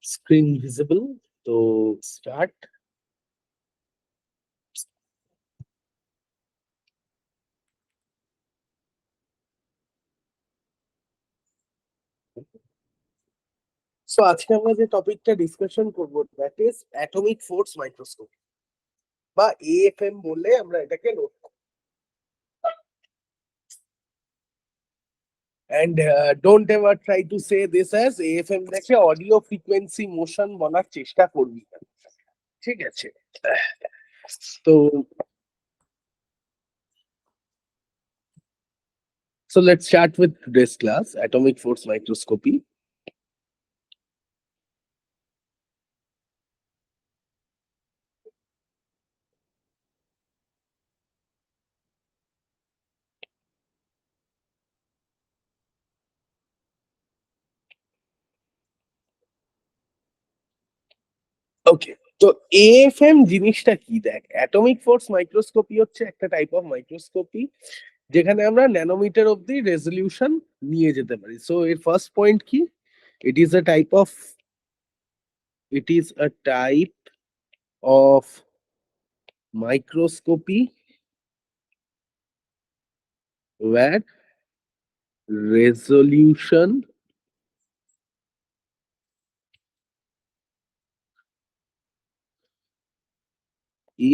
Screen visible. So start. So আজকে আমরা যে টপিকটা ডিসকাশন করব that is atomic force microscope বা এএফএম বললে আমরা এটাকে নোট করি। And don't ever try to say this as AFM দেখে অডিও ফ্রিকোয়েন্সি মোশন বলার চেষ্টা করবি না, ঠিক আছে? তো so let's start with today's class, atomic force microscopy. ওকে, তো এএফএম জিনিসটা কি? দেখ, অ্যাটমিক ফোর্স মাইক্রোস্কোপি হচ্ছে একটা টাইপ অফ মাইক্রোস্কোপি যেখানে আমরা ন্যানোমিটার অব্দি রেজলিউশন নিয়ে যেতে পারি। সো এর ফার্স্ট পয়েন্ট কি? It is a type of it is a type of microscopy where resolution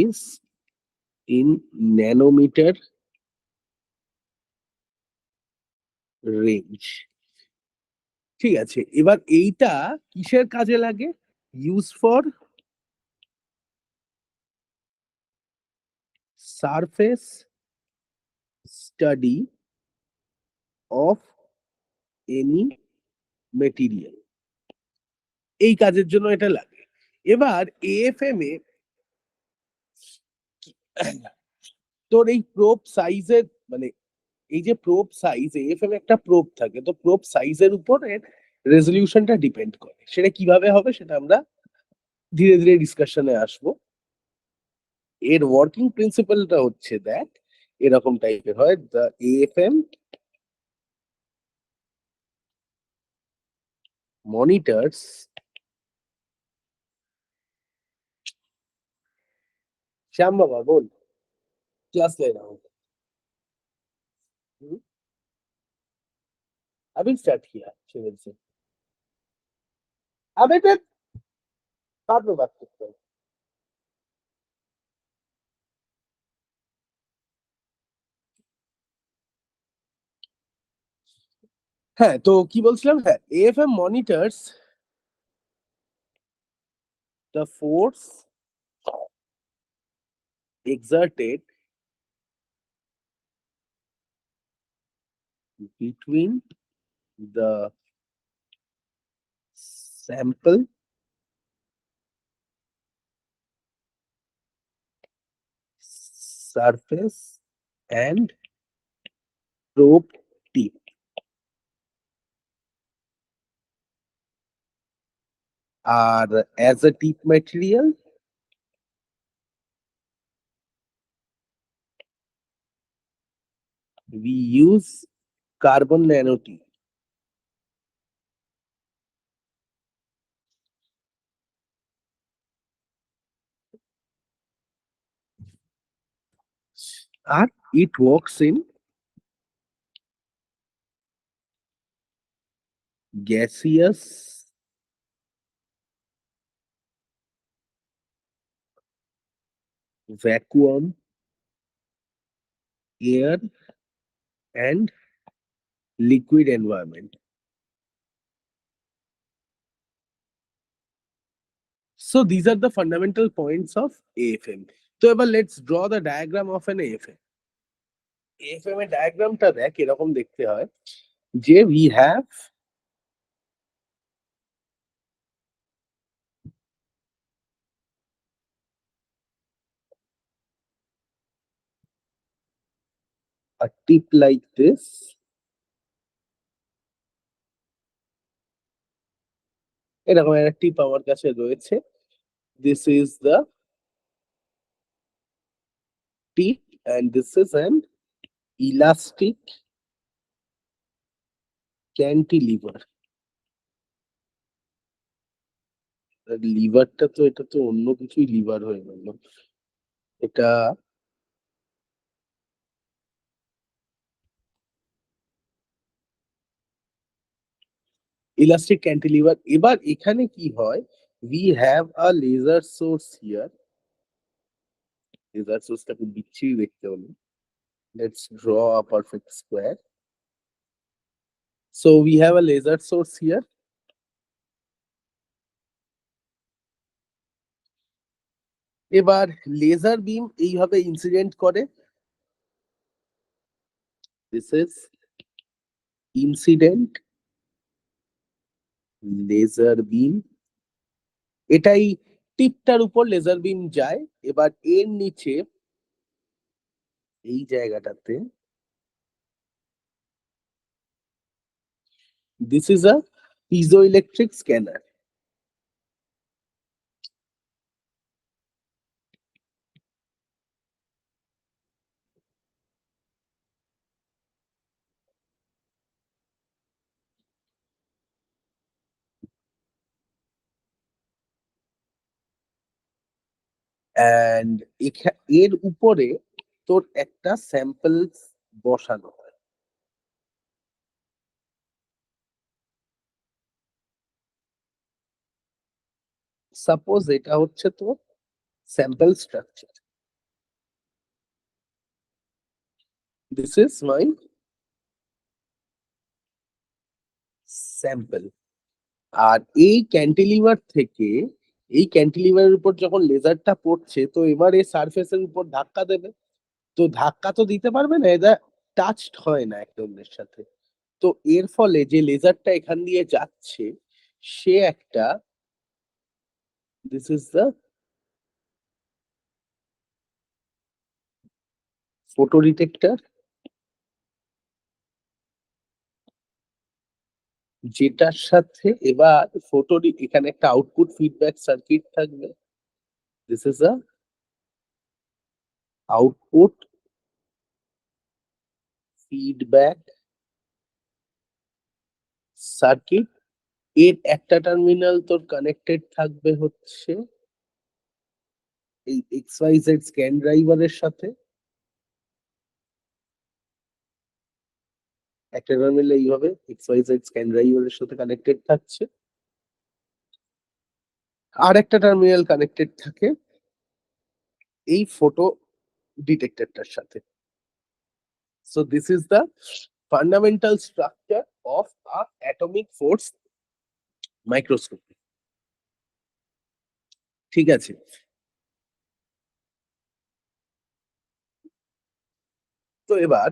is in nanometer range. ঠিক আছে, এবার এইটা কিসের কাজে লাগে? Use for surface study of any material, এই কাজের জন্য এটা লাগে। এবার এএফএম এ তোর এই প্রোব সাইজের মানে এই যে প্রোব সাইজ, এএফএম একটা প্রোব থাকে, তো প্রোব সাইজের উপর এর রেজলিউশনটা ডিপেন্ড করে। সেটা কিভাবে হবে সেটা আমরা ধীরে ধীরে ডিসকাশনে আসবো। এর ওয়ার্কিং প্রিন্সিপালটা হচ্ছে দেখ এরকম টাইপের হয়। দ্য এএফএম monitors শ্যাম বাবা বল, ক্লাস ले रहा हूँ। अभी स्टार्ट किया शिविर से। अबे तो बाद में बात करते हैं। হ্যাঁ, তো কি বলছিলাম? হ্যাঁ, AFM monitors the force exerted between the sample surface and probe tip. আর as a tip material we use carbon nanotube. আর it works in gaseous vacuum air and liquid environment. So these are the fundamental points of AFM. So এবার let's draw the diagram of an AFM. AFM এর ডায়াগ্রামটা দেখ এরকম দেখতে হয় যে we have a tip like this, এরকম একটা টিপ আমার কাছে রয়েছে। This is the tip and this is an elastic cantilever. লিভারটা তো, এটা তো অন্য কিছুই লিভার হয়ে গেল। এটা ইলাস্টিক ক্যান্টিলিভার। এবার এখানে কি হয়, we have a laser source here. Laser সোর্সটা খুব বিচ্ছিরি দেখতে হলো। Let's draw a perfect square. So we have a laser source here. এবার লেজার বিম এইভাবে ইনসিডেন্ট করে। This is incident laser beam. এটাই টিপটার উপর লেজার বিম যায়। এবার এর নিচে এই জায়গাটাতে this is a piezoelectric scanner. And এর উপরে তোর একটা স্যাম্পল বসানো হয়। সাপোজ এটা হচ্ছে তোর sample structure. This is my sample. আর এই ক্যান্টিলিভার থেকে, এই ক্যান্টিলিভারের উপর যখন লেজারটা পড়ছে, তো এবার এই সারফেসের উপর ধাক্কা দেবে। তো ধাক্কা তো দিতে পারবে না, এটা টাচড হয় না একে অন্যের সাথে। তো এর ফলে যে লেজারটা এখান দিয়ে যাচ্ছে, সে একটা, this is the photo detector, যেটার সাথে এবার ফটো, এখানে একটা আউটপুট ফিডব্যাক সার্কিট থাকবে। This is a output feedback circuit. এর একটা টার্মিনাল তোর কানেক্টেড থাকবে হচ্ছে এই XYZ স্ক্যান ড্রাইভারের সাথে। একটা টার্মিনাল এইভাবে XYZ স্ক্যান ড্রাইভারের সাথে কানেক্টেড থাকছে, আর একটা টার্মিনাল কানেক্টেড থাকে এই ফটো ডিটেক্টরটার সাথে। So this is the fundamental structure of a atomic force microscope. ঠিক আছে। তো এবার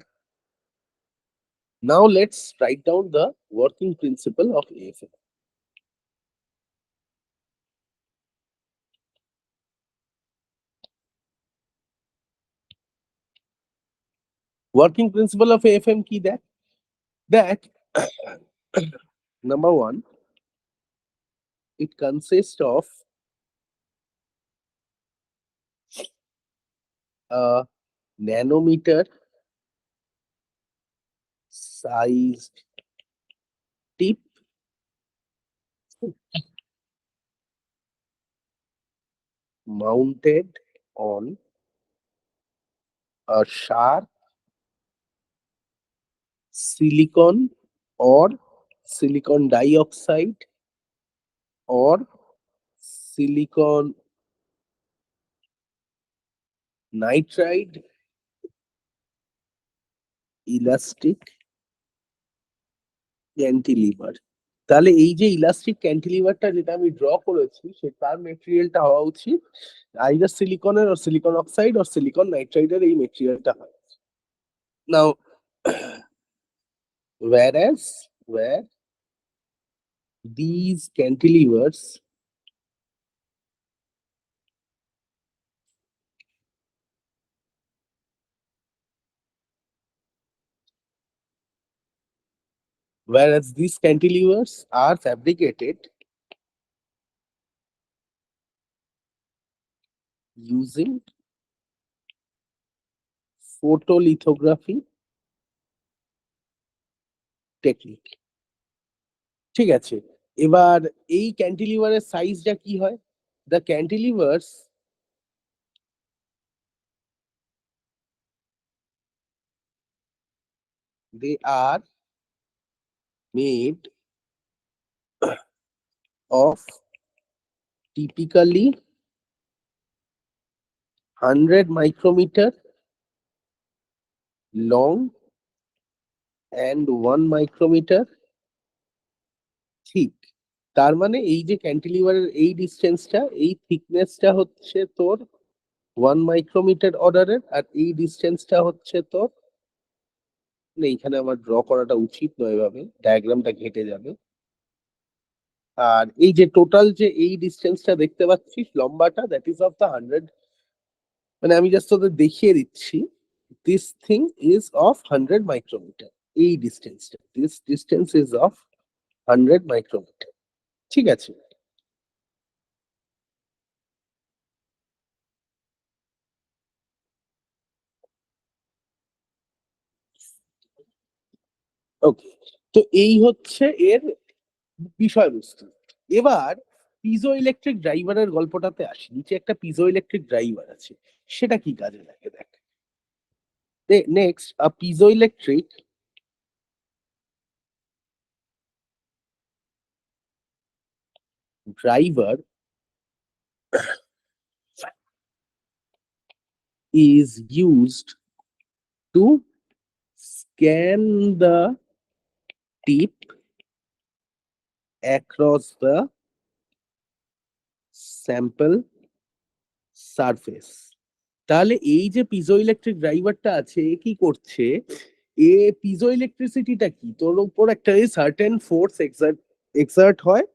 now let's write down the working principle of AFM. Working principle of AFM কি দেখ, that number one, it consists of a nanometer sized tip mounted on a sharp silicon or silicon dioxide or silicon nitride elastic cantilever. তাহলে এই যে elastic ক্যান্টিলিভারটা যেটা আমি draw করেছি, সে তার মেটেরিয়ালটা হওয়া উচিত আইদার সিলিকনের or silicon oxide or silicon নাইট্রাইডের এই মেটেরিয়ালটা হয়। নাও where these cantilevers whereas these cantilevers are fabricated using photolithography technique. ঠিক আছে। এবার এই ক্যান্টিলিভারের সাইজটা কি হয়? The cantilevers they are made of typically 100 micrometer long and 1 micrometer thick. তার মানে এই যে ক্যান্টিলিভারের এই ডিসটেন্সটা, এই থিকনেসটা হচ্ছে তোর 1 মাইক্রোমিটার অর্ডারের, আর এই ডিসটেন্সটা হচ্ছে তোর, না, এইখানে আমার ড্র করাটা উচিত নয়, এভাবে ডায়াগ্রামটা ঘেটে যাবে। আর এই যে টোটাল যে এই ডিসটেন্সটা দেখতে পাচ্ছিস লম্বাটা, দ্যাট ইজ অফ দ্য 100, মানে আমি জাস্ট তোদের দেখিয়ে দিচ্ছি, this thing is of 100 micrometre. এই ডিসটেন্সটা, this distance is of 100 micrometre. ঠিক আছে? ওকে, তো এই হচ্ছে এর বিষয়বস্তু। এবার পিজো ইলেকট্রিক ড্রাইভারের গল্পটাতে আসি। নিচে একটা পিজো ইলেকট্রিক ড্রাইভার আছে, সেটা কি কাজে লাগে দেখ। Next, a piezoelectric driver is used to scan the tip across the sample surface. তাহলে এই যে পিজো ইলেকট্রিক ড্রাইভারটা আছে, এ কি করছে? এ পিজো ইলেকট্রিসিটিটা কি, তোর উপর একটা সার্টেন ফোর্স এক্সার্ট হয়,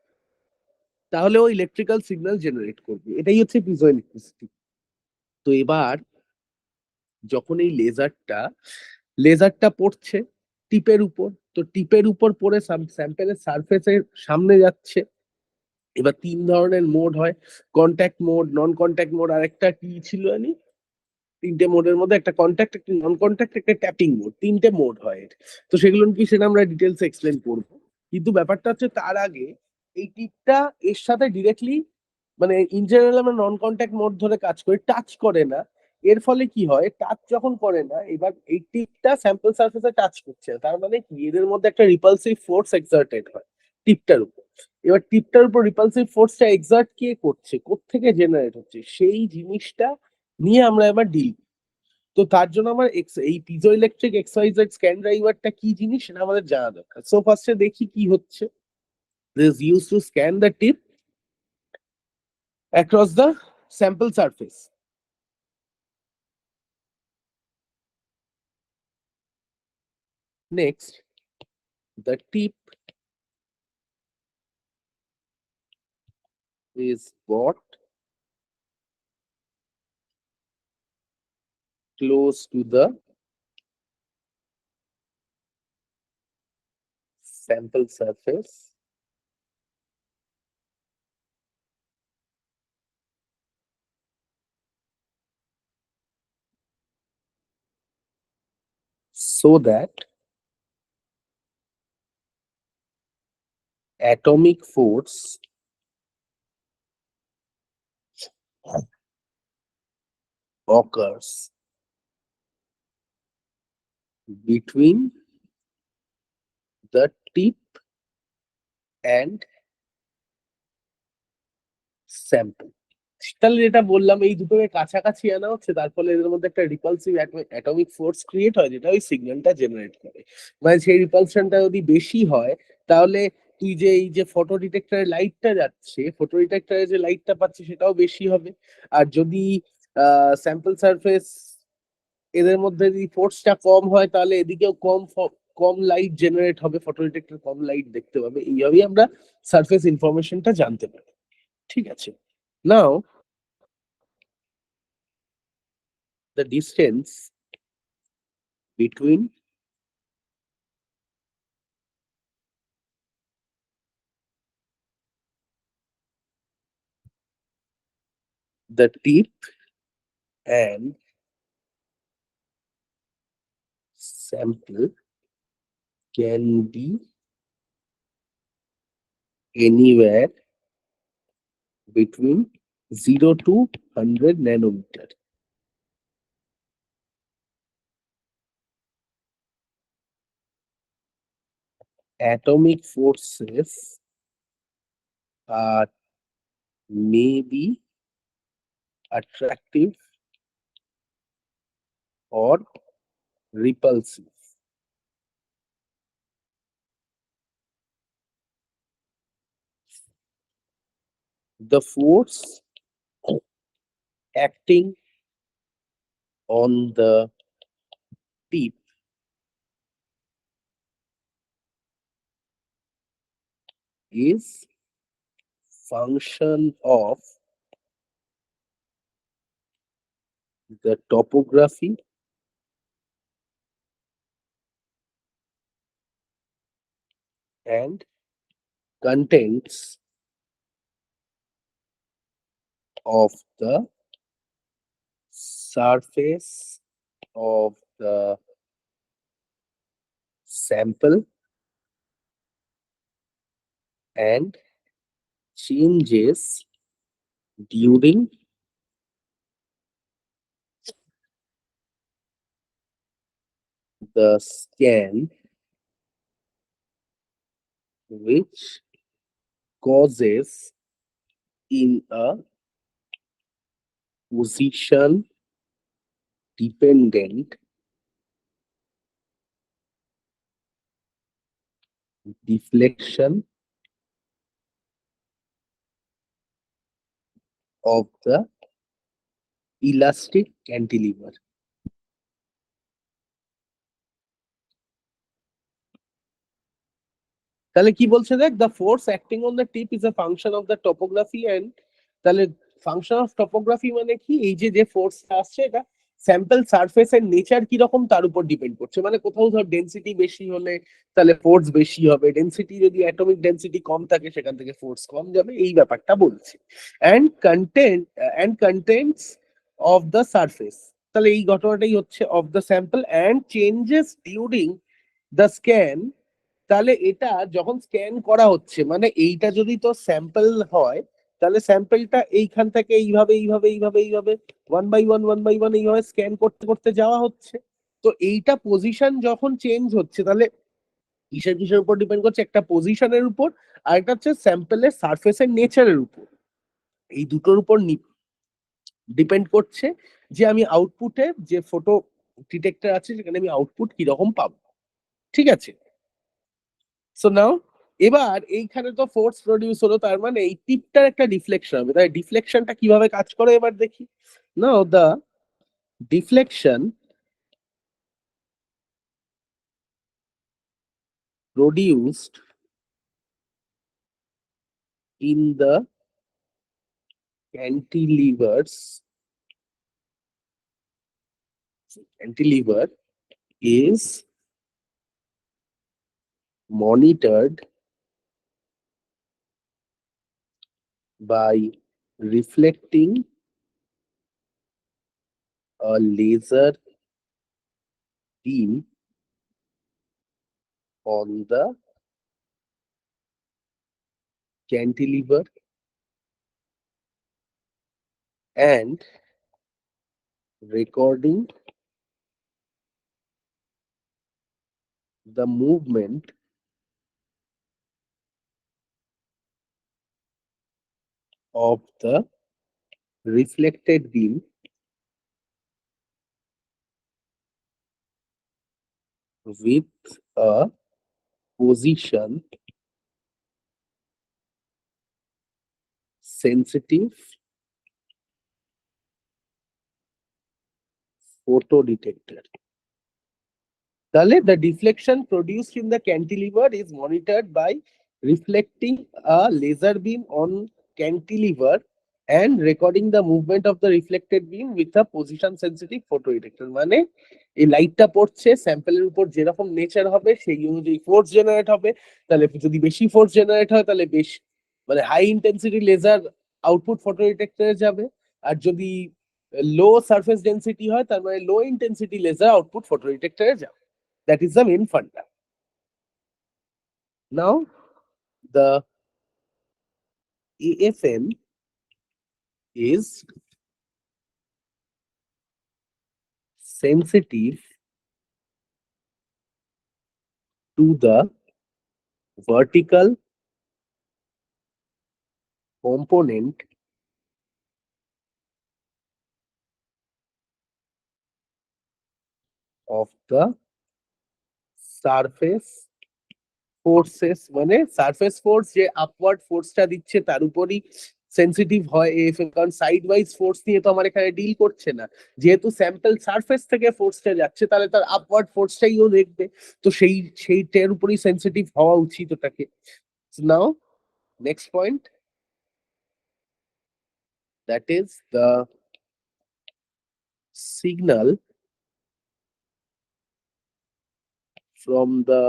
তাহলে ও ইলেকট্রিক্যাল সিগন্যাল জেনারেট করবে। এটাই হচ্ছে পিজো ইলেকট্রিসিটি। তো এবার যখন এই লেজারটা পড়ছে টিপের উপর, তো টিপের উপর পড়ে স্যাম্পেলের সারফেসের সামনে যাচ্ছে। এবার তিন ধরনের মোড হয়, contact mode, non contact mode, আর একটা কি ছিল জানি, তিনটে মোডের মধ্যে একটা কন্ট্যাক্ট, একটা নন কন্ট্যাক্ট, একটা ট্যাপিং মোড, তিনটে মোড হয় এর। তো সেগুলো কি, সেটা আমরা ডিটেলস এক্সপ্লেন করবো। কিন্তু ব্যাপারটা হচ্ছে তার আগে এই টিপটা এর সাথে ডিরেক্টলি, মানে ইন জেনারেল আমরা নন কন্ট্যাক্ট মোড ধরে কাজ করি, টাচ করে না। এর ফলে কি হয়, টাচ যখন করে না, এবার এই টিপটা স্যাম্পল সারফেসে টাচ করছে, তার মানে কি এদের মধ্যে একটা রিপালসিভ ফোর্স এক্সার্টেড হয় টিপটার উপর। এবার টিপটার উপর রিপালসিভ ফোর্সটা এক্সার্ট কে করছে, কোত্থেকে জেনারেট হচ্ছে, সেই জিনিসটা নিয়ে আমরা এবার ডিল। তো তার জন্য আমার এই পিজো ইলেকট্রিক এক্সাইজেড স্ক্যান ড্রাইভারটা কি জিনিস সেটা আমাদের জানা দরকার। সো ফার্স্টে দেখি কি হচ্ছে। This use to scan the tip across the sample surface. Next, the tip is brought close to the sample surface so that atomic force occurs between the tip and sample. তাহলে যেটা বললাম, এই দুটোকে কাছাকাছি আনা হচ্ছে, তার ফলে এদের মধ্যে একটা রিপালসিভ অ্যাটমিক ফোর্স ক্রিয়েট হয়, যেটা ওই সিগন্যালটা জেনারেট করে। মানে সেই রিপালশনটা যদি বেশি হয়, তাহলে তুই যে এই যে ফটো ডিটেক্টরের লাইটটা যাচ্ছে, ফটো ডিটেক্টরে যে লাইটটা পাচ্ছে সেটাও বেশি হবে। আর যদি স্যাম্পল সারফেস, এদের মধ্যে যদি ফোর্সটা কম হয়, তাহলে এদিকেও কম লাইট জেনারেট হবে, ফটো ডিটেক্টর কম লাইট দেখতে পাবে। এইভাবেই আমরা সারফেস ইনফরমেশনটা জানতে পারি। ঠিক আছে? নাও, the distance between the tip and sample can be anywhere between 0 to 100 nanometer. Atomic forces are may be attractive or repulsive. The force acting on the tip is function of the topography and contents of the surface of the sample and changes during the scan, which causes in a position dependent deflection of the elastic cantilever. তাহলে কি বলছে দেখ, the force acting on the tip is a function of the topography and তাহলে function of topography মানে কি, এই যে যে ফোর্সটা আসছে এটা স্যাম্পল সারফেসের নেচার কি রকম তার উপর ডিপেন্ড করছে। মানে কোথাও ধর ডেনসিটি বেশি হলে তাহলে ফোর্স বেশি হবে, ডেনসিটি যদি অ্যাটমিক ডেনসিটি কম থাকে সেখান থেকে ফোর্স কম যাবে, এই ব্যাপারটা বলছি। And contents of the surface, তাহলে এই ঘটনাটাই হচ্ছে of the sample and changes during the scan. তাহলে এটা যখন স্ক্যান করা হচ্ছে মানে এইটা যদি তো স্যাম্পল হয় তাহলে স্যাম্পলটা এইখান থেকে এইভাবে এইভাবে এইভাবে এইভাবে ওয়ান বাই ওয়ান এইভাবে স্ক্যান করতে করতে যাওয়া হচ্ছে। তো এইটা পজিশন যখন চেঞ্জ হচ্ছে তাহলে কিসের কিসের উপর ডিপেন্ড করছে, একটা পজিশনের উপর আর একটা হচ্ছে স্যাম্পলের সারফেসের নেচারের উপর। এই দুটোর উপর ডিপেন্ড করছে যে আমি আউটপুটে যে ফটো ডিটেক্টর আছে সেখানে আমি আউটপুট কিরকম পাবো। ঠিক আছে, সো নাও এবার এইখানে তো ফোর্স প্রডিউস হলো, তার মানে এই টিপটার একটা ডিফ্লেকশন হবে। তাই ডিফ্লেকশনটা কিভাবে কাজ করে এবার দেখি। Now the deflection produced in the cantilever is monitored by reflecting a laser beam on the cantilever and recording the movement of the reflected beam with a position sensitive photo detector. তাহলে the deflection produced in the cantilever is monitored by reflecting a laser beam on cantilever and recording the movement of the reflected beam with a position sensitive photo detector। মানে এই লাইটটা পড়ছে স্যাম্পলের উপর যেরকম nature হবে সেই অনুযায়ী ফোর্স জেনারেট হবে। তাহলে যদি বেশি ফোর্স জেনারেট হয় তাহলে বেশ মানে high intensity laser output photo ডিটেক্টরে যাবে, আর যদি লো সারফেস ডেন্সিটি হয় তার মানে low intensity laser output photo ডিটেক্টরে যাবে। That is the main funda. Now, the AFM is sensitive to the vertical component of the surface forces, মানে সারফেস ফোর্স যে আপওয়ার্ড ফোর্সটা দিচ্ছে তার উপরই সেন্সিটিভ হয় এএফএম, কারণ সাইড ওয়াইজ ফোর্স নিয়ে তো আমার এখানে ডিল করছে না। যেহেতু স্যাম্পল সারফেস থেকে ফোর্সটা যাচ্ছে তাহলে তার আপওয়ার্ড ফোর্সটাইও দেখবে, তো সেইটার উপরই সেন্সিটিভ হওয়া উচিত ওটাকে। Now next point, that is the signal from the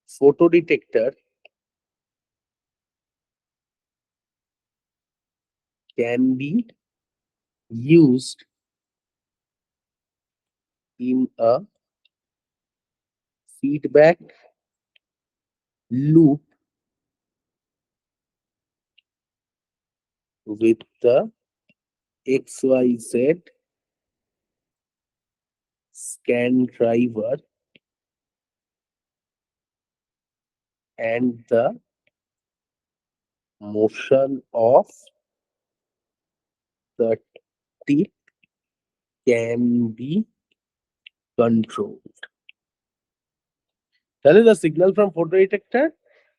photodetector can be used in a feedback loop with the XYZ scan driver and the motion of the tip can be controlled. তাহলে the signal from photodetector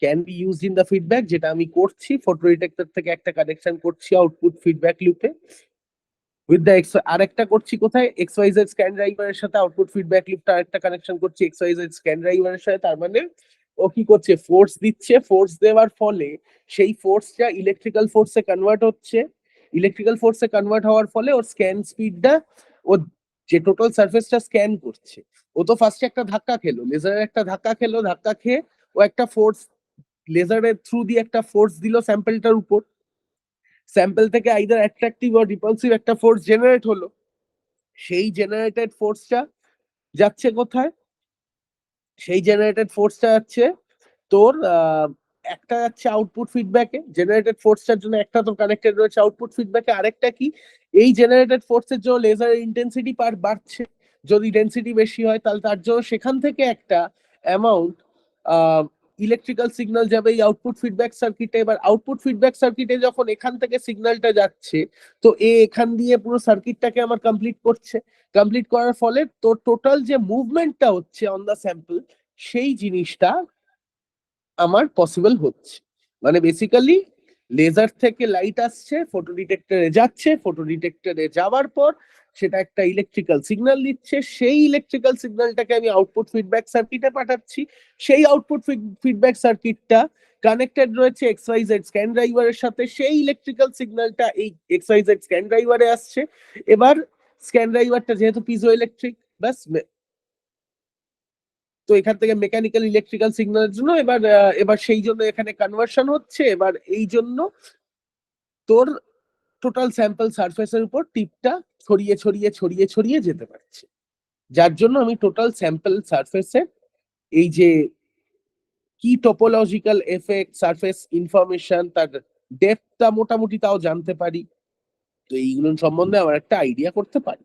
can be used in the feedback, যেটা আমি করছি photodetector থেকে একটা connection করছি output feedback লুপে, with the আরেকটা করছি কোথায়, এক্সওয়াইজেড স্ক্যান ড্রাইভারের সাথে আউটপুট ফিডব্যাক লুপটা আরেকটা কানেকশন করছি এক্সওয়াইজেড স্ক্যান ড্রাইভারের সাথে। তার মানে ও কি করছে, ফোর্স দিচ্ছে, ফোর্স দেওয়ার ফলে সেই ফোর্সটা ইলেকট্রিক্যাল ফোর্সে কনভার্ট হচ্ছে, ইলেকট্রিক্যাল ফোর্সে কনভার্ট হওয়ার ফলে ওর স্ক্যান স্পিডটা, ও যে টোটাল সারফেসটা স্ক্যান করছে, ও তো ফার্স্টে একটা ধাক্কা খেলো, লেজারের একটা ধাক্কা খেলো, ধাক্কা খেয়ে ও একটা ফোর্স, লেজারের থ্রু দিয়ে একটা ফোর্স দিল স্যাম্পলটার উপর, স্যাম্পল থেকে আইদার অ্যাট্রাকটিভ অর রিপালসিভ একটা ফোর্স জেনারেট হলো, সেই জেনারেটেড ফোর্সটা যাচ্ছে কোথায়, সেই জেনারেটেড ফোর্সটা যাচ্ছে তোর একটা যাচ্ছে আউটপুট ফিডব্যাকে, জেনারেটেড ফোর্সটার জন্য একটা তো কানেক্টেড রয়েছে আউটপুট ফিডব্যাকে, আরেকটা কি, এই জেনারেটেড ফোর্সের জন্য লেজারের ইন্টেন্সিটি বাড়ছে, যদি ডেন্সিটি বেশি হয় তাহলে তার জন্য সেখান থেকে একটা অ্যামাউন্ট ইলেকট্রিক্যাল সিগন্যাল যাবে এই আউটপুট ফিডব্যাক সার্কিটে। এবার আউটপুট ফিডব্যাক সার্কিটে যখন এখান থেকে সিগন্যালটা যাচ্ছে, তো এখান দিয়ে পুরো সার্কিটটাকে আমার কমপ্লিট করছে, কমপ্লিট করার ফলে তোর টোটাল যে মুভমেন্টটা হচ্ছে অন দা স্যাম্পল, সেই জিনিসটা আমার পসিবল হচ্ছে। মানে বেসিক্যালি লেজার থেকে লাইট আসছে, ফটো ডিটেক্টরে যাচ্ছে, ফটো ডিটেক্টরে যাওয়ার পর সেটা একটা ইলেকট্রিক্যাল সিগন্যাল দিচ্ছে, সেই ইলেকট্রিক্যাল সিগন্যালটাকে আমি আউটপুট ফিডব্যাক সার্কিটে পাঠাচ্ছি, সেই আউটপুট ফিডব্যাক সার্কিটটা কানেক্টেড রয়েছে এক্সওয়াইজেড স্ক্যান ড্রাইভারের সাথে, সেই ইলেকট্রিক্যাল সিগন্যালটা এই এক্সওয়াইজেড স্ক্যান ড্রাইভারে আসছে। এবার স্ক্যান ড্রাইভারটা যেহেতু পিজো ইলেকট্রিক, ব্যাস, তো এখান থেকে মেকানিক্যাল ইলেকট্রিক্যাল সিগন্যালের জন্য এবার সেই জন্য এখানে কনভার্সন হচ্ছে, এবার এই জন্য তোর টোটাল স্যাম্পল সারফেসের উপর টিপটা ছড়িয়ে ছড়িয়ে ছড়িয়ে ছড়িয়ে যেতে পারছে, যার জন্য আমি টোটাল স্যাম্পল সারফেসের এই যে কি টোপোলজিক্যাল এফেক্ট, সারফেস ইনফরমেশন, তার ডেপথটা মোটামুটি তাও জানতে পারি, তো এইগুলো সম্বন্ধে আমার একটা আইডিয়া করতে পারি।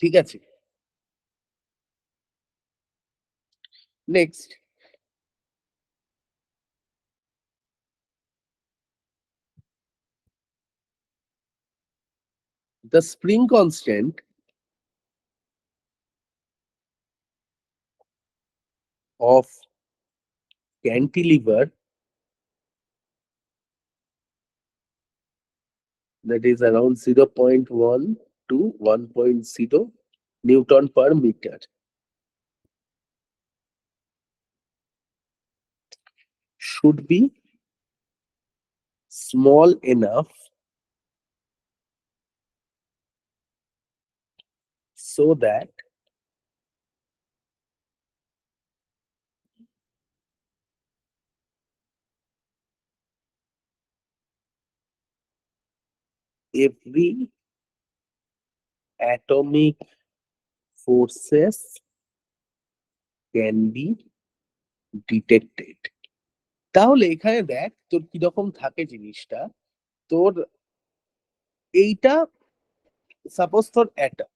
ঠিক আছে, next, the spring constant of cantilever, that is around 0.1 to 1.0 Newton per meter, should be small enough so that every atomic forces can be detected. তাহলে এখানে দেখ তোর কিরকম থাকে জিনিসটা। তোর এইটা সাপোজ তোর অ্যাটম,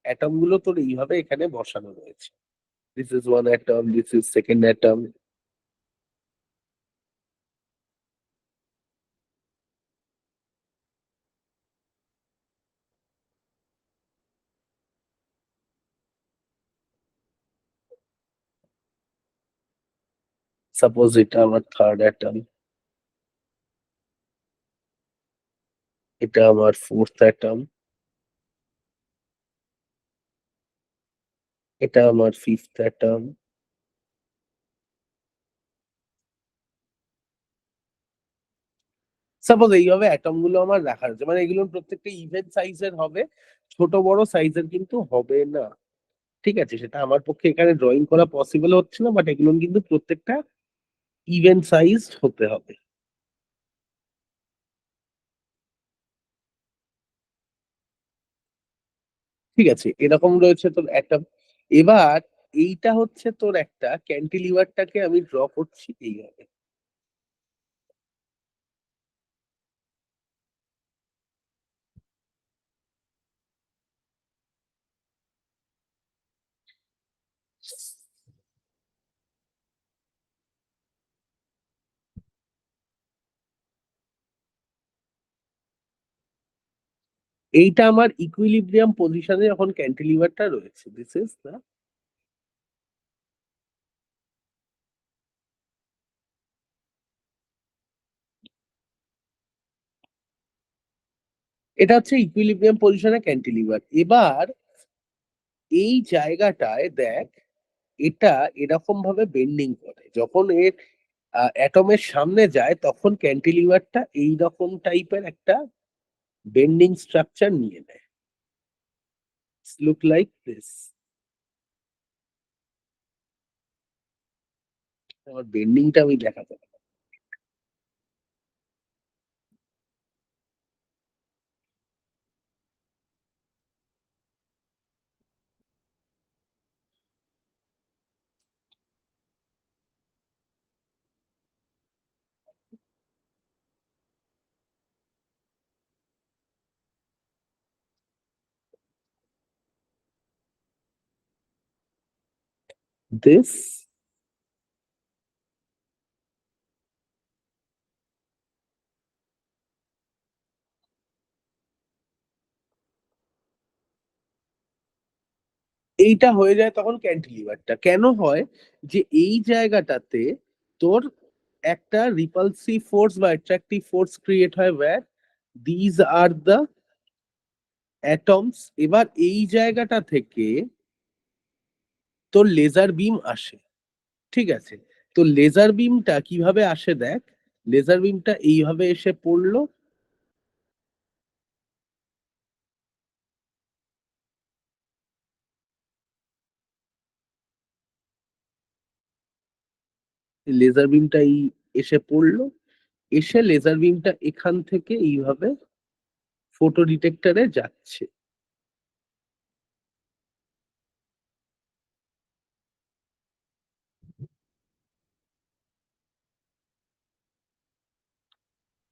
অ্যাটম গুলো তোর এইভাবে এখানে বসানো রয়েছে। This is one atom, this is second atom. Suppose এটা আমার থার্ড অ্যাটম, এটা আমার ফোর্থ অ্যাটম, এটা আমার ফিফথ অ্যাটম। সাপোজ এইভাবে অ্যাটম গুলো আমার রাখা আছে, মানে এগুলো প্রত্যেকটা ইভেন সাইজের হবে, ছোট বড় সাইজের কিন্তু হবে না। ঠিক আছে, সেটা আমার পক্ষে এখানে ড্রয়িং করা পসিবল হচ্ছে না, বাট এগুলো কিন্তু প্রত্যেকটা ইভেন সাইজ হতে হবে। ঠিক আছে, এরকম রয়েছে তোর অ্যাটম। এবার এইটা হচ্ছে তোর একটা ক্যান্টিলিভারটাকে আমি ড্র করছি এইভাবে। এইটা আমার ইকুইলিব্রিয়াম পজিশনে যখন ক্যান্টিলিভারটা রয়েছে, দিস ইজ দা, এটা হচ্ছে ইকুইলিব্রিয়াম পজিশনে ক্যান্টিলিভার। এবার এই জায়গাটায় দেখ, এটা এরকম ভাবে বেন্ডিং করে, যখন এর অ্যাটমের সামনে যায় তখন ক্যান্টিলিভারটা এইরকম টাইপের একটা বেন্ডিং স্ট্রাকচার নিয়ে নেয়। Look like this. আমার বেন্ডিংটা আমি দেখাতে পারি। দিস, এইটা হয়ে যায় তখন ক্যান্টিলিভারটা। কেন হয় যে এই জায়গাটাতে তোর একটা রিপালসিভ ফোর্স বা অ্যাট্রাকটিভ ফোর্স ক্রিয়েট হয়, where these are the atoms. এবার এই জায়গাটা থেকে তোর লেজার বিম আসে। ঠিক আছে, তো লেজার বিমটা কিভাবে আসে দেখ। লেজার বিমটা এইভাবে এসে পড়লো, লেজার বিমটা এই এসে পড়লো, এসে লেজার বিমটা এখান থেকে এইভাবে ফটো ডিটেক্টরে যাচ্ছে।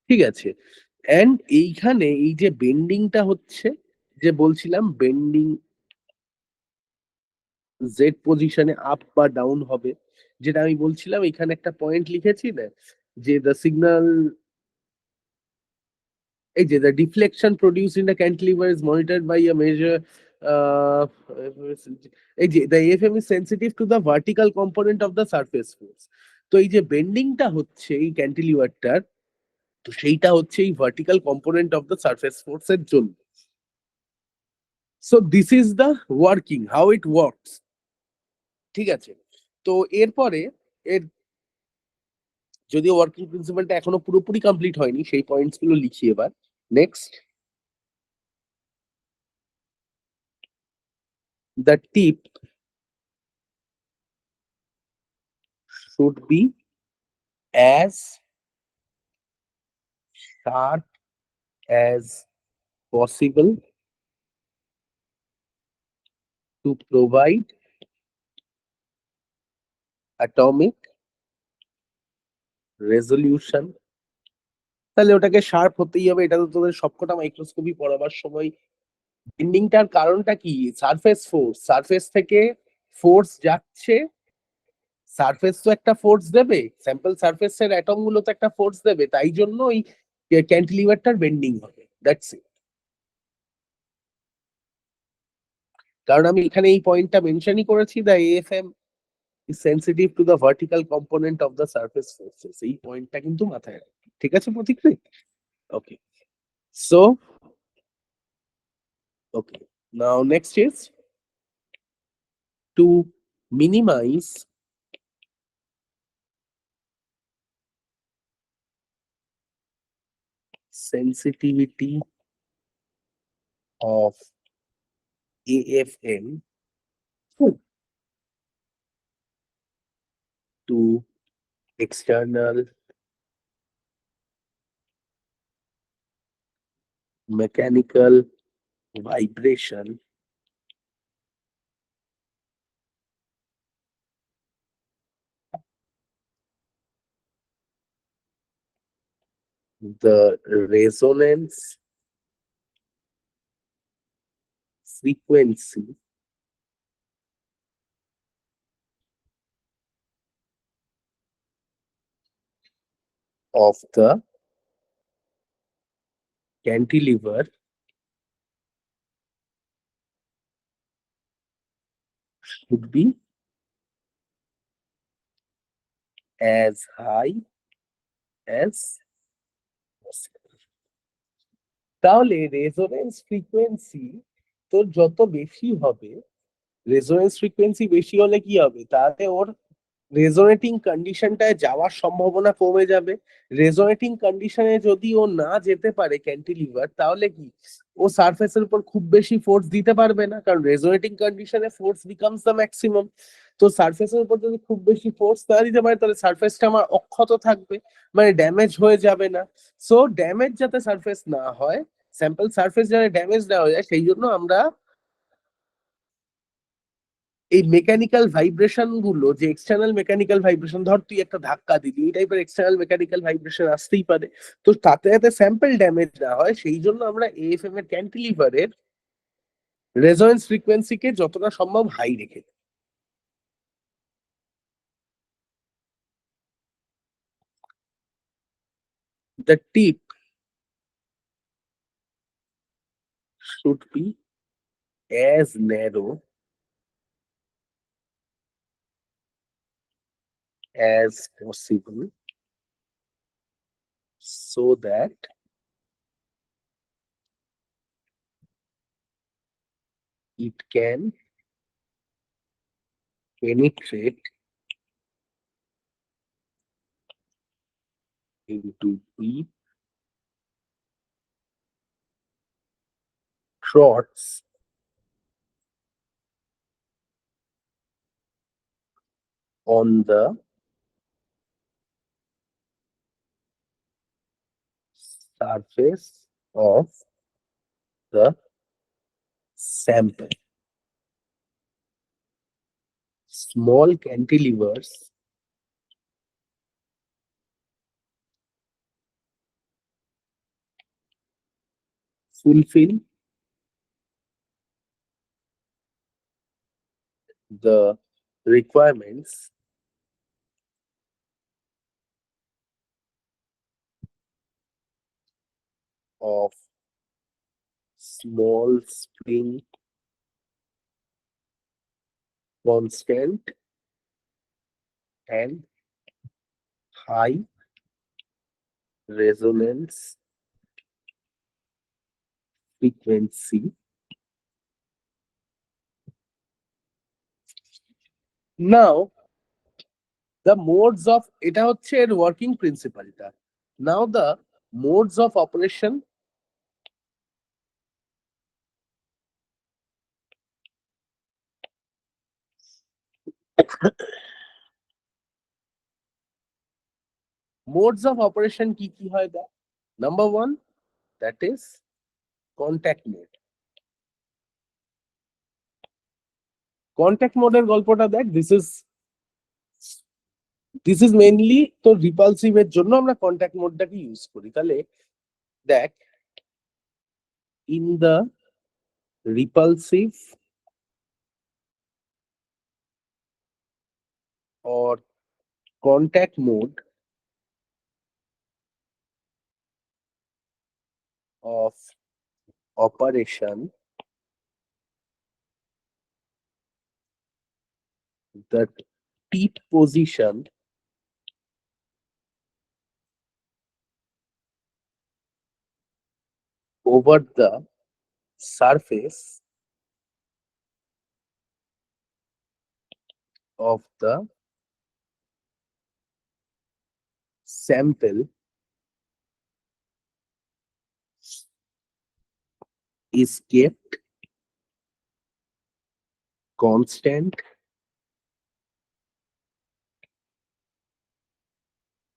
ঠিক আছে, এন্ড এইখানে এই যে বেন্ডিংটা হচ্ছে, যে বলছিলাম বেন্ডিং জেড পজিশনে আপ বা ডাউন হবে, যেটা আমি বলছিলাম এখানে একটা পয়েন্ট লিখেছি না, যে দ্য সিগন্যাল, এই যে the deflection produce in the cantilever is monitored by a measure, এই যে the FM is sensitive to the vertical component of the surface force. তো এই যে বেন্ডিংটা হচ্ছে এই ক্যান্টিলিভারটার, তো সেইটা হচ্ছে এই vertical component of the surface force এর জন্য। So this is the working, how it works. ঠিক আছে, তো এরপরে এর, যদিও ওয়ার্কিং প্রিন্সিপালটা এখনো পুরোপুরি কমপ্লিট হয়নি, সেই পয়েন্টস গুলো লিখি এবার। Next, the tip should be as sharp as possible to provide atomic resolution, তাহলে ওটাকে শার্প হতেই হবে। এটা তো তোদের সবকটা মাইক্রোস্কোপি পড়াবার সময়। বেন্ডিংটার কারণটা কি? সারফেস ফোর্স, সারফেস থেকে ফোর্স যাচ্ছে, সারফেস তো একটা ফোর্স দেবে, স্যাম্পল সারফেসের অ্যাটম গুলো তো একটা ফোর্স দেবে, তাই জন্য ওই ক্যান্টিলিভারটার বেন্ডিং হবে, দ্যাটস ইট। কারণ আমি এখানে এই পয়েন্টটা মেনশনই করেছি, the AFM is sensitive two the vertical component of the surface forces, এই পয়েন্টটা কিন্তু মাথায় রাখবে। ঠিক আছে প্রতীক? ওকে, so okay, now next is to minimize sensitivity of AFM to external mechanical vibration, the resonance frequency of the cantilever should be as high as possible. তাহলে resonance frequency তোর যত বেশি হবে, রেজোনেন্স ফ্রিকোয়েন্সি বেশি হলে কি হবে, তাহলে ওর রেজোনেটিং কন্ডিশনটায় যাওয়ার সম্ভাবনা কমে যাবে। রেজোনেটিং কন্ডিশনে যদি ও না যেতে পারে ক্যান্টিলিভার, তাহলে কি ও সারফেসের উপর খুব বেশি ফোর্স দিতে পারবে না, কারণ রেজোনেটিং কন্ডিশনে ফোর্স বিকামস দ্য ম্যাক্সিমাম। তো সারফেসের উপর যদি খুব বেশি ফোর্স না দিতে পারে, তাহলে সারফেসটা আমার অক্ষত থাকবে, মানে ড্যামেজ হয়ে যাবে না। সো ড্যামেজ যাতে সারফেস না হয়, স্যাম্পল সারফেস যাতে ড্যামেজ না হয়ে যায়, সেই জন্য আমরা এই মেকানিক্যাল ভাইব্রেশন গুলো, যে এক্সটার্নাল মেকানিক্যাল ভাইব্রেশন, ধর তুই একটা ধাক্কা দিলি, এই টাইপের এক্সটার্নাল মেকানিক্যাল ভাইব্রেশন আসতেই পারে। তো তাতে যাতে স্যাম্পল ড্যামেজ না হয়, সেই জন্য আমরা এএফএম এর ক্যান্টিলিভারের রেজোনেন্স ফ্রিকোয়েন্সিকে যতটা সম্ভব হাই রেখে দিই। The tip should be as narrow as possible so that it can penetrate into deep troughs on the surface of the sample. Small cantilevers fulfill the requirements of small spring constant and high resonance frequency. Now, the modes of, এটা হচ্ছে এর working প্রিন্সিপালটা। Now the modes of operation modes of operation কি কি হয় দেখ। Number one, that is contact mode. Contact mode এর গল্পটা দেখ, this is this is mainly তো রিপালসিভ এর জন্য আমরা কন্ট্যাক্ট মোডটাকে ইউজ করি। তাহলে দেখ, in the repulsive or contact mode of operation, the tip position over the surface of the sample is kept constant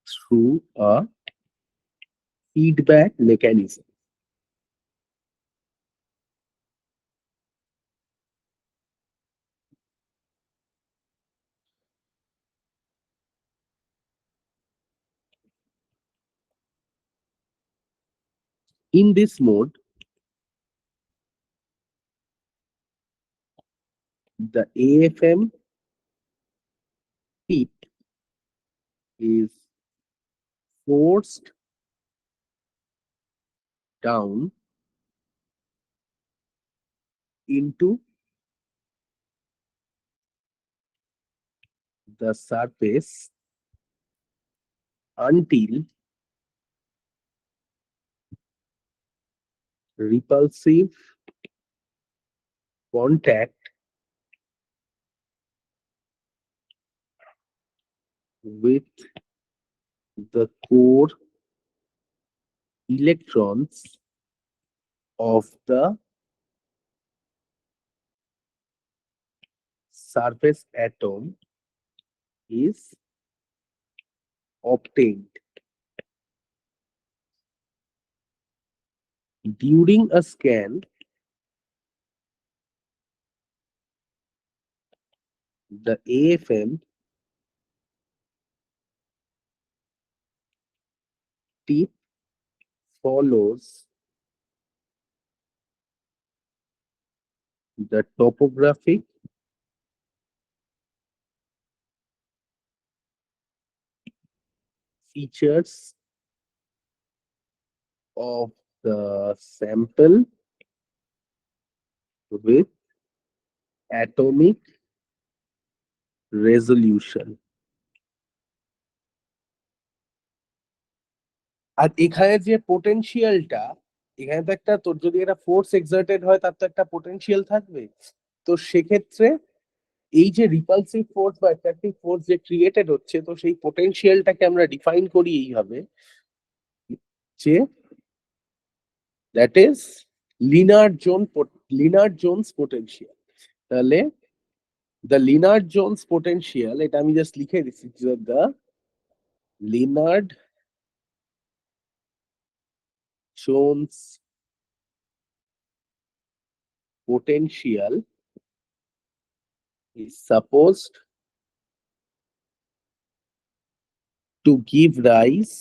through a feedback mechanism. In this mode, the AFM tip is forced down into the surface until repulsive contact with the core electrons of the surface atom is obtained. During a scan, the AFM tip follows the topographic features of the sample with atomic resolution. আর এখানে যে পোটেনশিয়ালটা, এখানে তো একটা, তোর যদি একটা force exerted হয় তার তো একটা পোটেনশিয়াল থাকবে। তো সেক্ষেত্রে এই যে রিপালসিভ ফোর্স বা অ্যাট্রাকটিভ ফোর্স যে ক্রিয়েটেড হচ্ছে, তো সেই পোটেনশিয়ালটাকে আমরা ডিফাইন করি এইভাবে যে that is Lennard Jones potential. তাহলে দ্য লিনার্ড জোনস পোটেনশিয়াল, এটা আমি জাস্ট লিখে দিচ্ছি, the Lennard Jones potential is supposed to give rise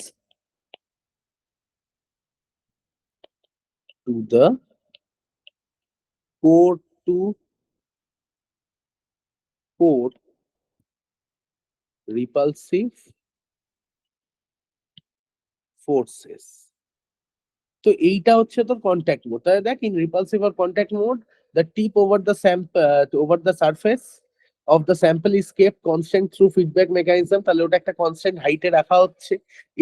to the core to core repulsive forces. তো এইটা হচ্ছে তোর কন্ট্যাক্ট মোড। তাহলে দেখ, ইন রিপালসিভ আর contact mode, the tip over the surface of the sample is kept constant through feedback mechanism। তাহলে ওটা একটা কনস্ট্যান্ট হাইটে রাখা হচ্ছে।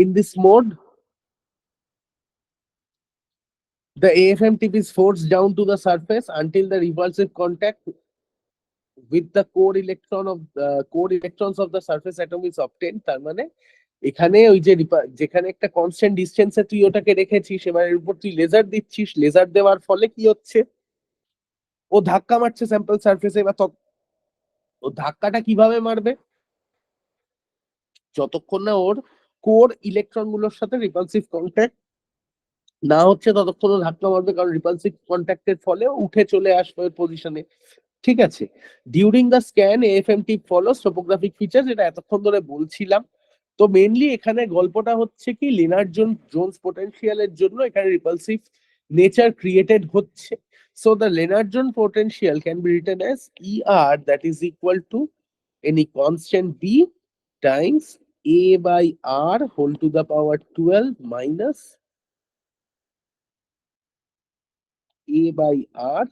In this mode, the AFM tip is forced down to the surface until the repulsive contact with the core electrons of the surface atom is obtained। তার মানে এখানে ওই যে যেখানে একটা কনস্ট্যান্ট ডিসটেন্সে তুই ওটাকে রেখেছিস, এবার এর উপর তুই লেজার দিচ্ছিস, লেজার দেওয়ার ফলে কি হচ্ছে, ও ধাক্কা মারছে স্যাম্পল সারফেসে। এবার ও ধাক্কাটা কিভাবে মারবে, যতক্ষণ না ওর কোর ইলেকট্রন গুলোর সাথে রিপালসিভ কন্ট্যাক্ট না হচ্ছে ততক্ষণ ও ধাক্কা মারবে, কারণ রিপালসিভ কন্ট্যাক্টের ফলে উঠে চলে আসবে ওর পজিশনে। ঠিক আছে। During the scan AFM tip follows topographic feature, যেটা এতক্ষণ ধরে বলছিলাম। তো মেনলি এখানে গল্পটা হচ্ছে কি, লিনার্ড জোনস পোটেনশিয়ালের জন্য এখানে রিপালসিভ নেচার ক্রিয়েটেড হচ্ছে। So the Lenard zone potential can be written as ER that is equal to any constant B times A by R whole to the power 12 minus A by R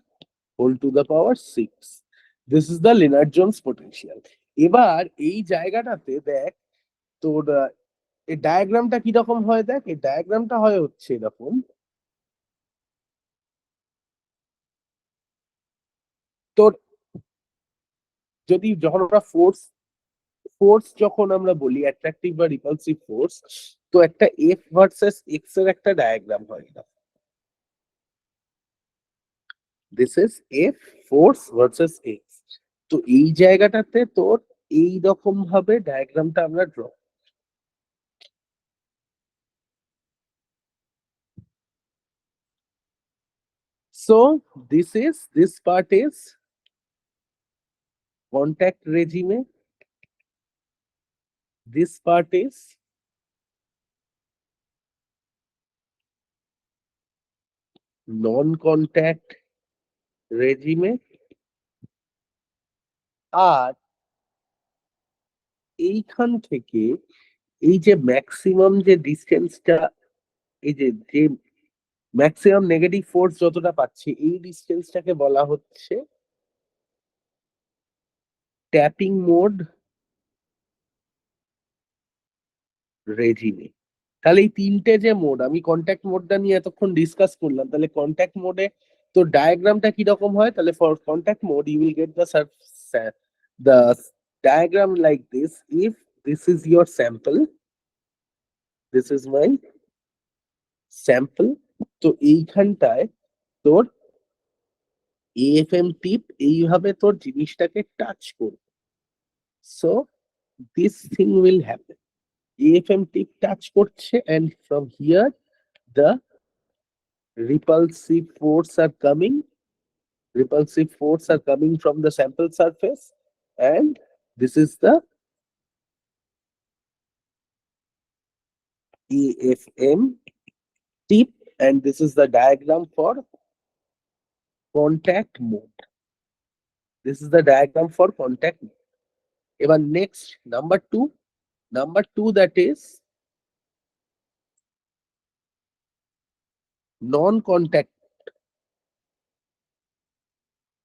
whole to the power 6. This is the Lennard Jones potential. এবার এই জায়গাটাতে দেখ, তোর এই ডায়াগ্রামটা কি রকম হয়, দেখ এই ডায়াগ্রামটা হয় হচ্ছে এরকম। তোর যদি যখন আমরা ফোর্স ফোর্স যখন আমরা বলি অ্যাট্রাকটিভ বা রিপালসিভ ফোর্স, তো একটা এফ ভার্সেস এক্স এর একটা ডায়াগ্রাম হয় না। This is F force versus x. তো এই জায়গাটাতে তোর এই রকম ভাবে ডায়াগ্রামটা আমরা draw. So this part is contact regime. This part is non-contact regime. আর এইখান থেকে এই যে ম্যাক্সিমাম যে ডিস্টেন্সটা, এই যে যে ম্যাক্সিমাম নেগেটিভ ফোর্স যতটা পাচ্ছি, এই ডিস্টেন্সটাকে বলা হচ্ছে ট্যাপিং মোড রেজিমে। তাহলে এই তিনটে যে মোড, আমি কন্ট্যাক্ট মোডটা নিয়ে এতক্ষণ ডিসকাস করলাম, তাহলে কন্ট্যাক্ট মোডে তো ডায়াগ্রামটা কি রকম হয়, তাহলে for contact mode you will get the diagram like this. If this is your sample, this is my sample, তো এইখানটায় তোর এএফএম টিপ এইভাবে তোর জিনিসটাকে টাচ করবে। So this thing will happen, AFM tip touch করছে, and from here the repulsive force are coming, repulsive force are coming from the sample surface, and this is the EFM tip, and this is the diagram for contact mode. This is the diagram for contact mode. Evan next number two that is non-contact.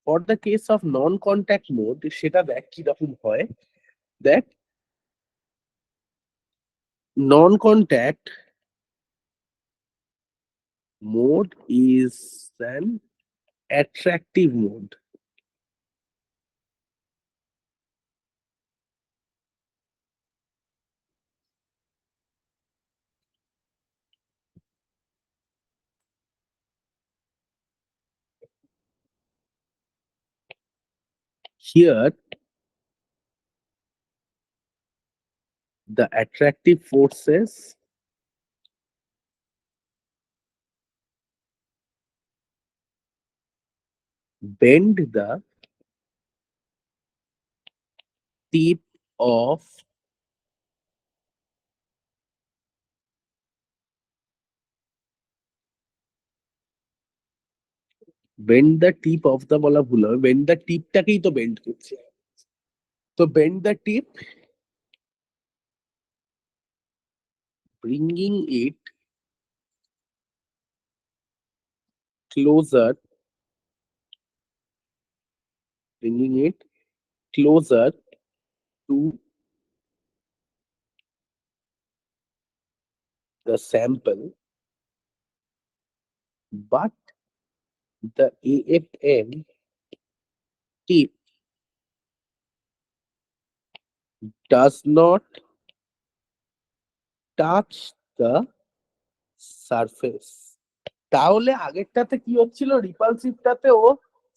For the case of non-contact mode, সেটা দেখ কি রকম হয়, দেখ non-contact mode is an attractive mode. Here the attractive forces bend the tip of বলা ভুল হবে, bend the টিপটাকেই তো বেন্ড করছে। তো bend the tip, bringing it closer, to the sample, but the AFM tip does not touch the surface. তাহলে আগেরটাতে কি হচ্ছিল, রিপালসিভটাতে ও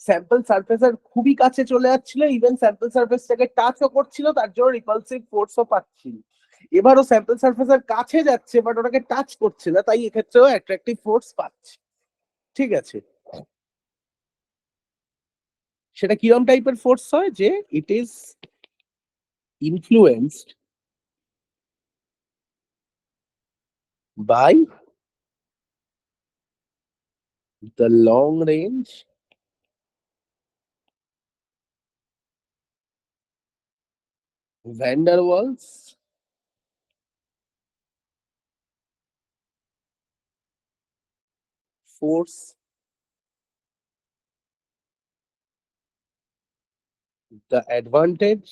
sample সারফেসের খুবই কাছে চলে যাচ্ছিল, ইভেন স্যাম্পল সারফেসটাকে টাচও করছিল, তার জন্য রিপালসিভ ফোর্সও পাচ্ছিল। এবারও স্যাম্পল সারফেসের কাছে যাচ্ছে বাট ওটাকে টাচ করছে না, তাই এক্ষেত্রেও অ্যাট্রাকটিভ ফোর্স পাচ্ছে। ঠিক আছে, সেটা কিরম টাইপের ফোর্স হয়, যে it is influenced by the long range van der Waals force, the advantage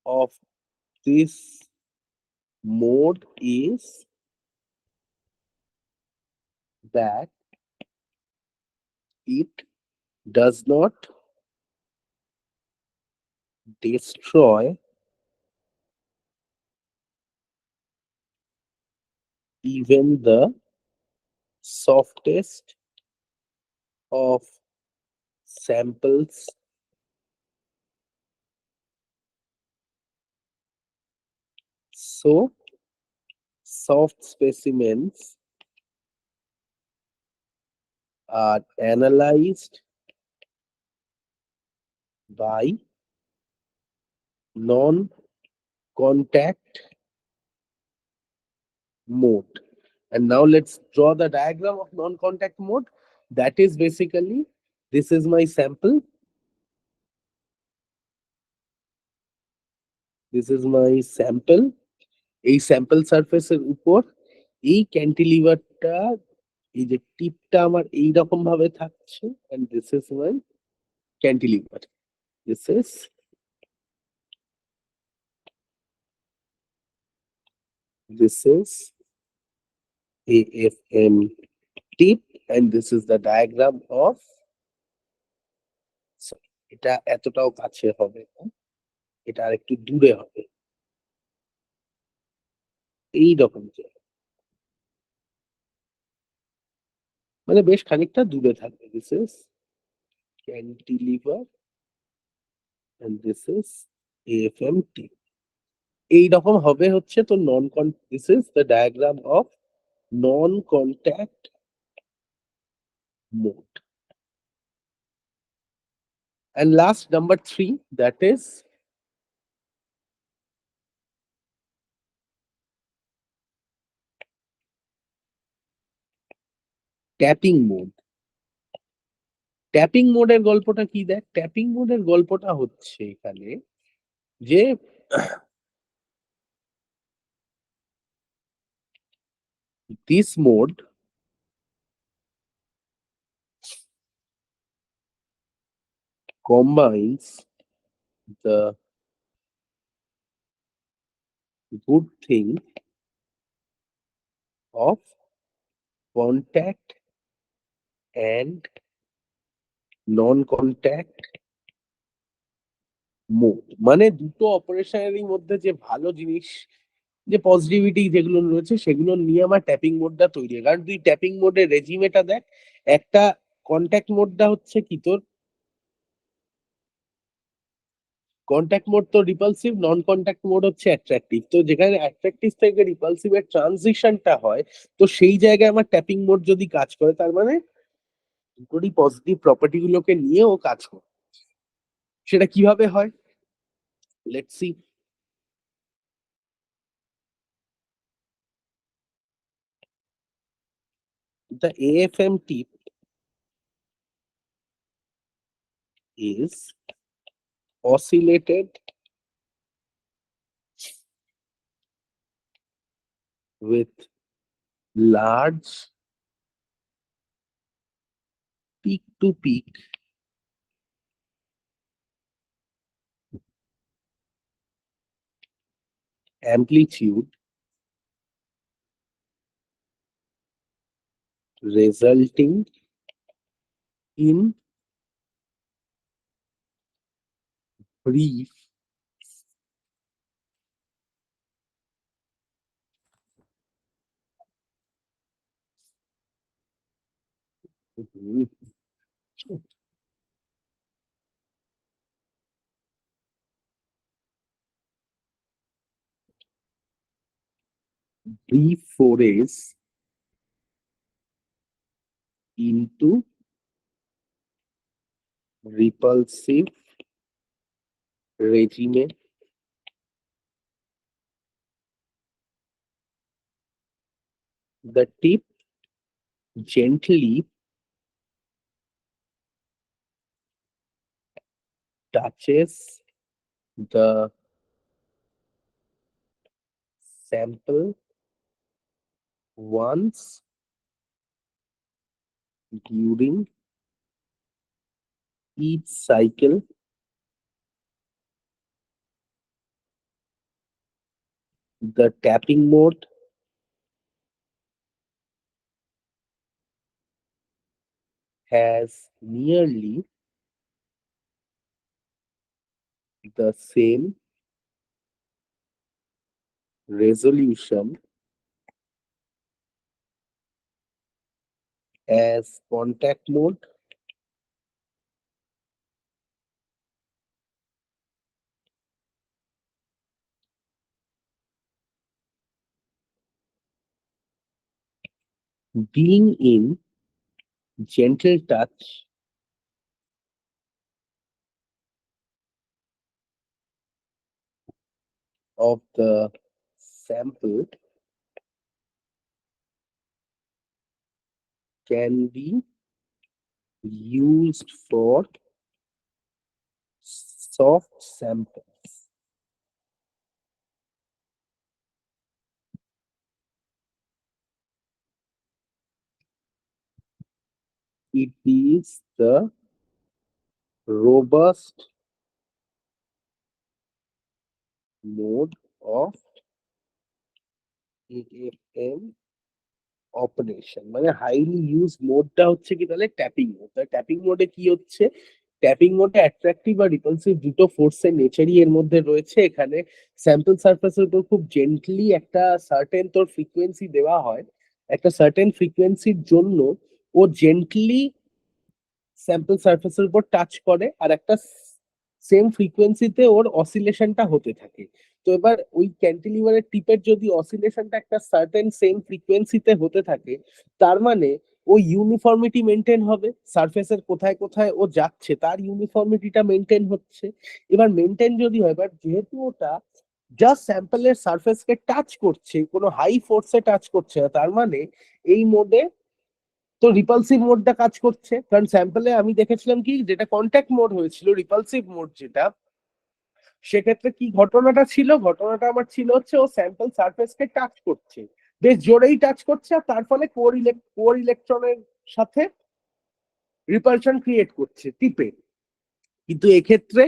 of this mode is that it does not destroy even the softest of samples. So, soft specimens are analyzed by non-contact mode. And now let's draw the diagram of non-contact mode. That is basically, this is my sample. This is my sample. এই sample সারফেসের উপর এই ক্যান্টিলিভারটা, এই যে টিপটা আমার এইরকম ভাবে থাকছে, and this is my cantilever. This is AFM tip, and this is the diagram of, sorry, এটা এতটাও কাছে হবে না, এটা আরেকটু দূরে হবে, এই রকম যে, মানে বেশ খানিকটা দূরে থাকবে। This is cantilever and this is AFM tip. এইরকম হবে হচ্ছে তো this is the diagram of non-contact mode. And last, number 3, that is tapping mode. Tapping মোডের গল্পটা কি? দেখ, ট্যাপিং মোডের গল্পটা হচ্ছে এখানে যে this mode combines the good thing of contact and non-contact mode. মানে দুটো অপারেশনেরই মধ্যে যে ভালো জিনিস, যে পজিটিভিটি যেগুলো রয়েছে সেগুলো নিয়ে আমার ট্যাপিং মোডটা তৈরি হয়। কারণ তুই ট্যাপিং মোডের রেজিমেটা দেখ, একটা কন্ট্যাক্ট মোডটা হচ্ছে কি তোর, কন্ট্যাক্ট মোড তো রিপালসিভ, নন কন্ট্যাক্ট মোড হচ্ছে অ্যাট্রাকটিভ। তো যেখানে অ্যাট্রাকটিভ থেকে রিপালসিভ এর ট্রানজিশনটা হয়, তো সেই জায়গায় আমার ট্যাপিং মোড যদি কাজ করে, তার মানে দুটোরই পজিটিভ প্রপার্টি গুলোকে নিয়েও কাজ করে। সেটা কিভাবে হয়, let's see. The AFM tip is oscillated with large peak to peak amplitude, resulting in brief brief forays into repulsive regime, the tip gently touches the sample once during each cycle. The tapping mode has nearly the same resolution as contact mode. Being in gentle touch of the sample can be used for soft samples. It is the robust mode of AFM operation, মানে highly use মোডটা হচ্ছে কি তাহলে tapping mode. Tapping মোডে কি হচ্ছে, tapping মোডে attractive আর repulsive দুটো ফোর্সের নেচারই এর মধ্যে রয়েছে। এখানে স্যাম্পল সারফেসের উপর খুব জেন্টলি একটা সার্টেন তোর ফ্রিকোয়েন্সি দেওয়া হয়, একটা সার্টেন ফ্রিকোয়েন্সির জন্য ও জেন্টলি স্যাম্পল সারফেসের উপর টাচ করে আর একটা সেম ফ্রিকোয়েন্সিতে ওর অসিলেশনটা হতে থাকে। তো এবার ওই ক্যান্টিলিভারের টিপের যদি অসিলেশনটা একটা সার্টেন সেম ফ্রিকোয়েন্সিতে হতে থাকে, তার মানে ওই ইউনিফর্মিটি মেনটেন হবে, সারফেসের কোথায় কোথায় ও যাচ্ছে তার ইউনিফর্মিটিটা মেনটেন হচ্ছে। এবার মেনটেন যদি হয়, এবার যেহেতু ওটা জাস্ট স্যাম্পলের সারফেসকে টাচ করছে, কোনো হাই ফোর্সে টাচ করছে না, তার মানে এই মোডে তো রিপালসিভ মোডটা কাজ করছে। কারণ স্যাম্পলে আমি দেখেছিলাম কি, যেটা কন্ট্যাক্ট মোড হয়েছিল, রিপালসিভ মোড যেটা, সেক্ষেত্রে কি ঘটনাটা ছিল, ঘটনাটা আমার ছিল হচ্ছে ও স্যাম্পল সারফেসকে টাচ করছে, বেশ জোরেই টাচ করছে, আর তার ফলে কোর ইলেকট্রনের সাথে রিপালশন ক্রিয়েট করছে টিপে। কিন্তু এক্ষেত্রে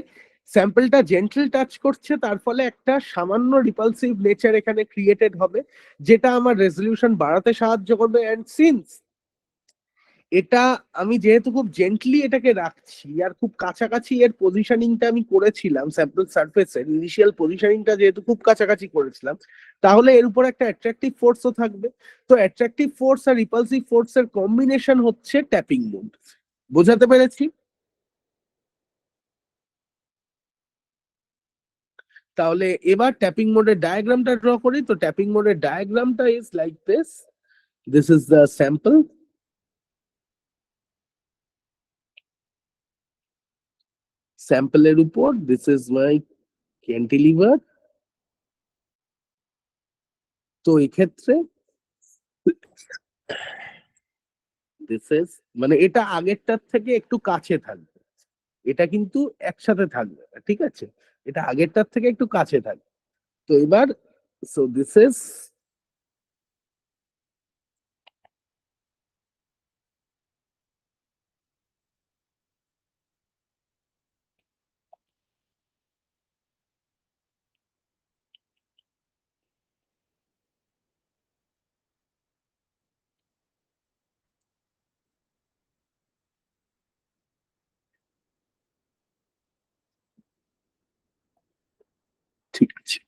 স্যাম্পলটা জেন্টল টাচ করছে, তার ফলে একটা সামান্য রিপালসিভ নেচার এখানে ক্রিয়েটেড হবে, যেটা আমার রেজলিউশন বাড়াতে সাহায্য করবে। অ্যান্ড সিন্স এটা আমি যেহেতু খুব জেন্টলি এটাকে রাখছি আর খুব কাছাকাছি এর পজিশনিংটা আমি করেছিলাম, স্যাম্পল সারফেসের ইনিশিয়াল পজিশনিংটা যেহেতু খুব কাছাকাছি করেছিলাম, তাহলে এর উপর একটা অ্যাট্রাকটিভ ফোর্সও থাকবে। তো অ্যাট্রাকটিভ ফোর্স আর রিপালসিভ ফোর্সের কম্বিনেশন হচ্ছে ট্যাপিং মোড। বোঝাতে পেরেছি? তাহলে এবার ট্যাপিং মোডের ডায়াগ্রামটা ড্র করি। তো ট্যাপিং মোডের ডায়াগ্রামটা is like this. This is the sample, স্যাম্পলের উপর দিস ইজ মাই ক্যান্টিলিভার। তো এক্ষেত্রে দিস ইজ, মানে এটা আগেরটার থেকে একটু কাছে থাকবে, এটা কিন্তু একসাথে থাকবে না, ঠিক আছে? এটা আগেরটার থেকে একটু কাছে থাকবে। তো এবার সো দিস ইজ, ঠিক আছে।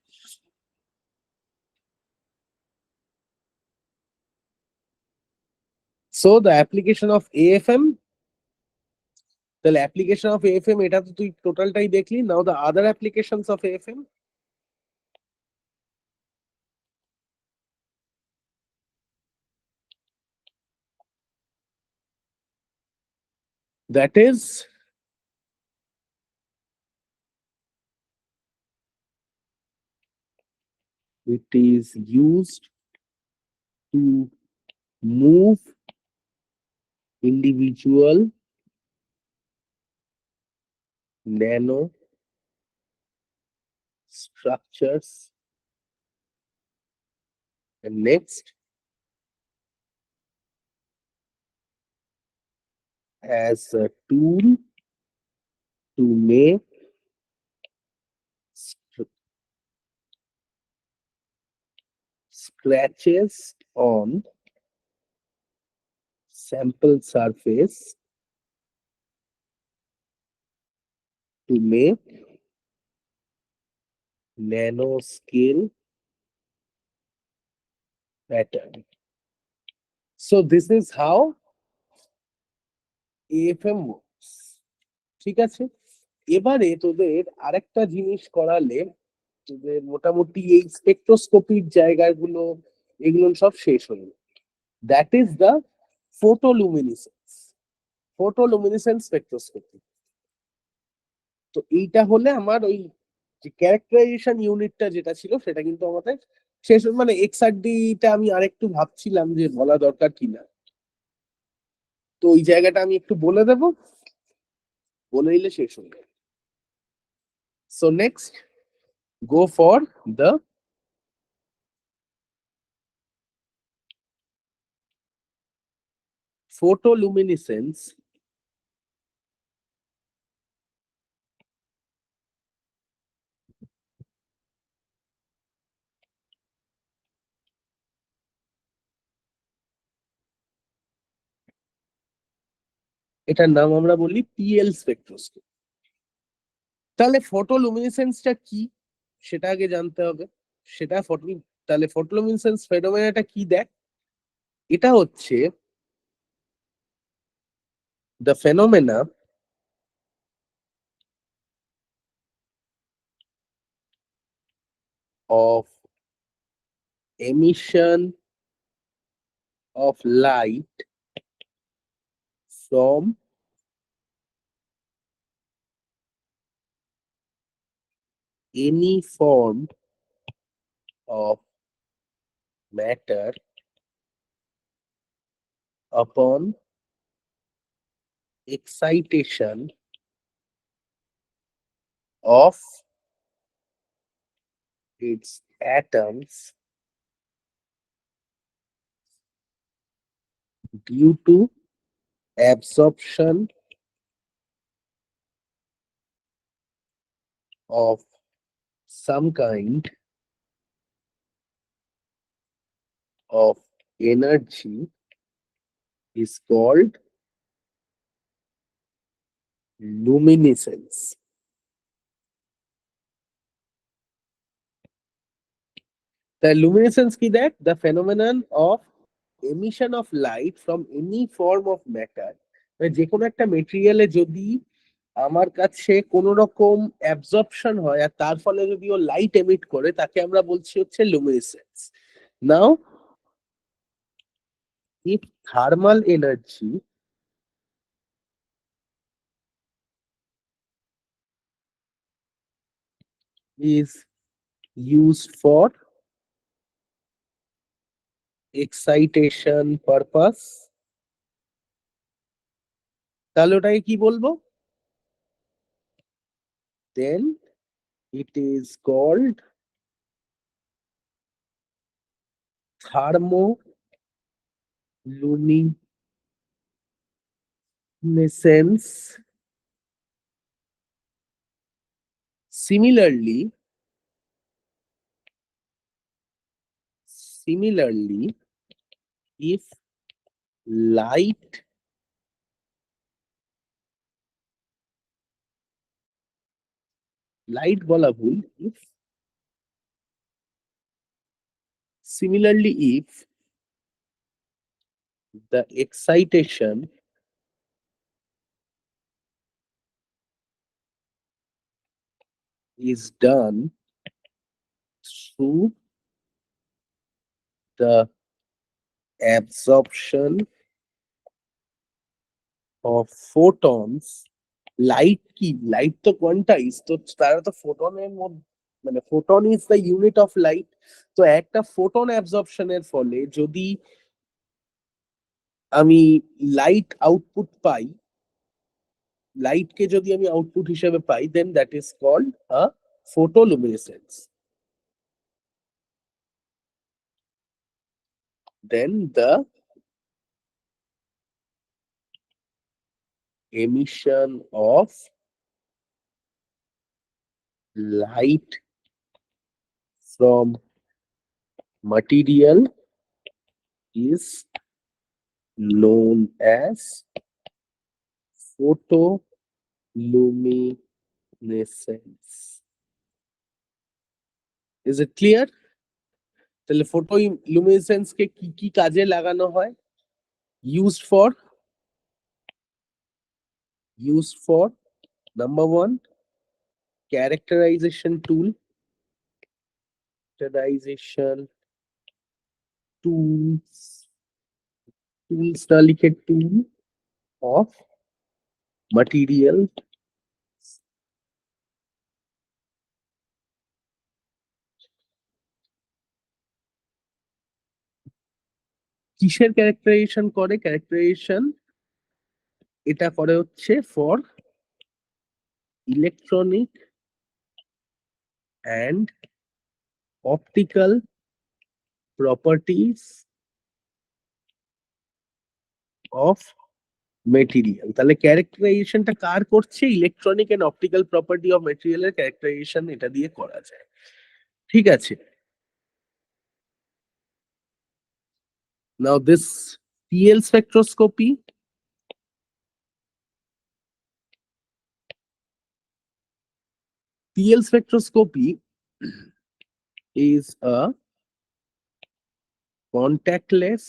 So the application of AFM, তাহলে অ্যাপ্লিকেশন অফ এএফএম এটা তো তুই টোটালটাই দেখলি। Now the other applications of AFM. That is it is used to move individual nano structures. And next, as a tool to make scratches on sample surface to make nanoscale pattern. So this is how AFM works. ঠিক আছে, এবারে তোদের আরেকটা জিনিস করালে তোদের মোটামুটি এই স্পেকট্রোস্কোপির জায়গাগুলো এগুলো সব শেষ হলো। That is the photoluminescence spectroscopy. তো এইটা হলে আমার ওই যে ক্যারেক্টারাইজেশন ইউনিটটা যেটা ছিল সেটা কিন্তু আমাদের শেষ, মানে এক্সআরডিটা আমি আরেকটু ভাবছিলাম যে বলা দরকার কিনা, তো ওই জায়গাটা আমি একটু বলে দেবো, বলে দিলে শেষ হয়ে যাবে। So next go for the photoluminescence এটার নাম আমরা বলি পিএল স্পেকট্রোস্কোপ। তাহলে ফটোলুমিনেসেন্সটা কি সেটা আগে জানতে হবে। সেটা তাহলে ফটোলুমিনেসেন্স ফেনোমেনাটা কি দেখ, এটা হচ্ছে the phenomena of emission of light from any form of matter upon excitation of its atoms due to absorption of some kind of energy is called luminescence. The luminescence কি দেখ, the phenomenon of emission of light from any form of matter, মানে যে কোনো একটা মেটেরিয়ালে যদি আমার কাছে কোন রকম অ্যাবজর্পশন হয় আর তার ফলে যদি ও লাইট এমিট করে তাকে আমরা বলছি হচ্ছে luminescence. Now if thermal energy is used for excitation purpose, তাহলে ওটাকে কি বলবো, then it is called thermoluminescence. Similarly, if light বলা ভুল, similarly if the excitation is done through the absorption of photons, light কি, লাইট তো quantise, তো তারা তো ফোটনের মধ্যে, মানে photon is the unit of light. তো একটা ফোটন অ্যাবজর্পশনের ফলে যদি আমি লাইট আউটপুট পাই, লাইটকে যদি আমি আউটপুট হিসেবে পাই, then that is called a photoluminescence. Then the emission of light from material is known as photoluminescence. Is it clear? তাহলে ফটোলুমিনেসেন্স কে কি কি কাজে লাগানো হয়? Used for number one, characterization tool, characterization tools, tools না লিখে tool of material, কিসের characterisation করে? ক্যারেক্টারাইজেশন এটা করে হচ্ছে for electronic and optical properties of material. তাহলে ক্যারেক্টারাইজেশনটা কার করছে? Electronic and optical property of মেটেরিয়ালের ক্যারেক্টারাইজেশন এটা দিয়ে করা যায়। ঠিক আছে, now this PL spectroscopy, PL spectroscopy is a contactless,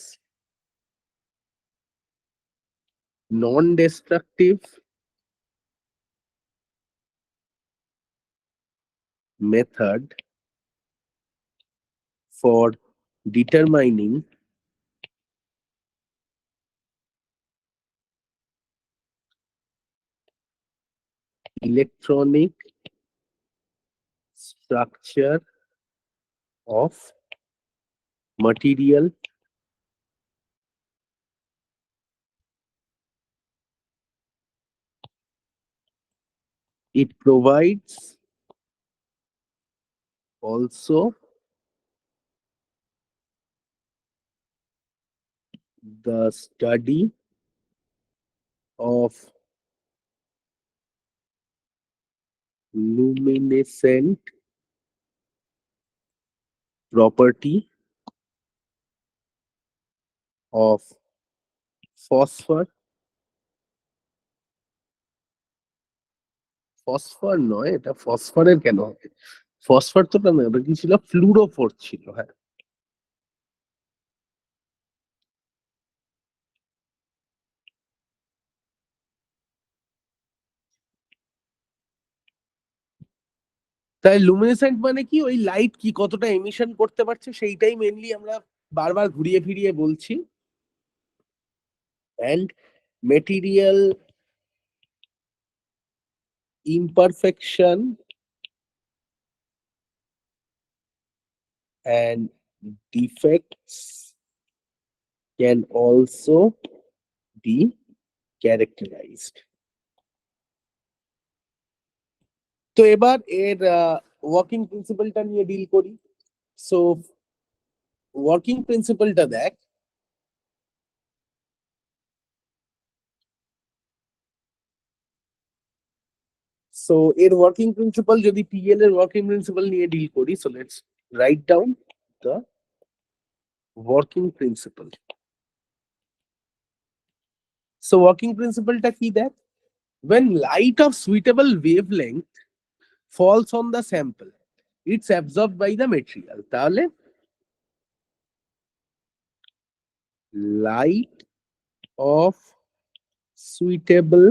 non-destructive method for determining electronic structure of material it provides also the study of luminescent property of phosphor, phosphor নয়, এটা ফসফরের কেন হবে? ফসফর তো না, ওটা কি ছিল? ফ্লুরোফোর ছিল, হ্যাঁ। তাই লুমিনেসেন্ট মানে কি? ওই লাইট কি কতটা এমিশন করতে পারছে সেইটাই মেনলি আমরা বারবার ঘুরিয়ে ফিরিয়ে বলছি। And material imperfection and defects can also be characterized. তো এবার এর ওয়ার্কিং প্রিন্সিপালটা নিয়ে ডিল করি। সো ওয়ার্কিং প্রিন্সিপালটা দেখ, সো এর ওয়ার্কিং প্রিন্সিপাল, যদি PL এর ওয়ার্কিং প্রিন্সিপাল নিয়ে ডিল করি, so let's write down the working principle. So working প্রিন্সিপালটা কি দেখ? when light of suitable wavelength falls on the sample, it's absorbed by the material. তাহলে light of suitable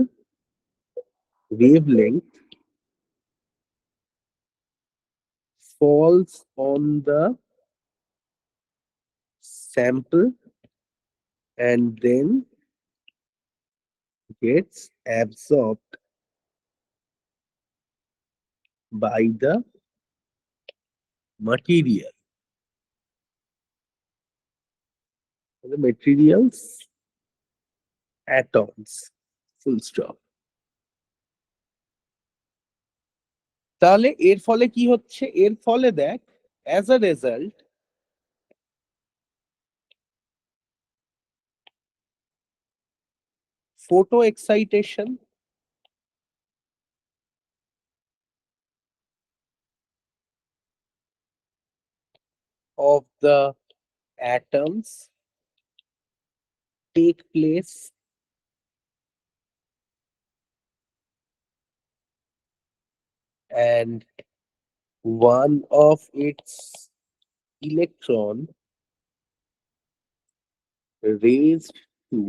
wavelength falls on the sample and then gets absorbed by the material. The materials atoms. Full stop. তাহলে এর ফলে কি হচ্ছে? এর ফলে দেখ, as a result, photo excitation of the atoms take place and one of its electron raised to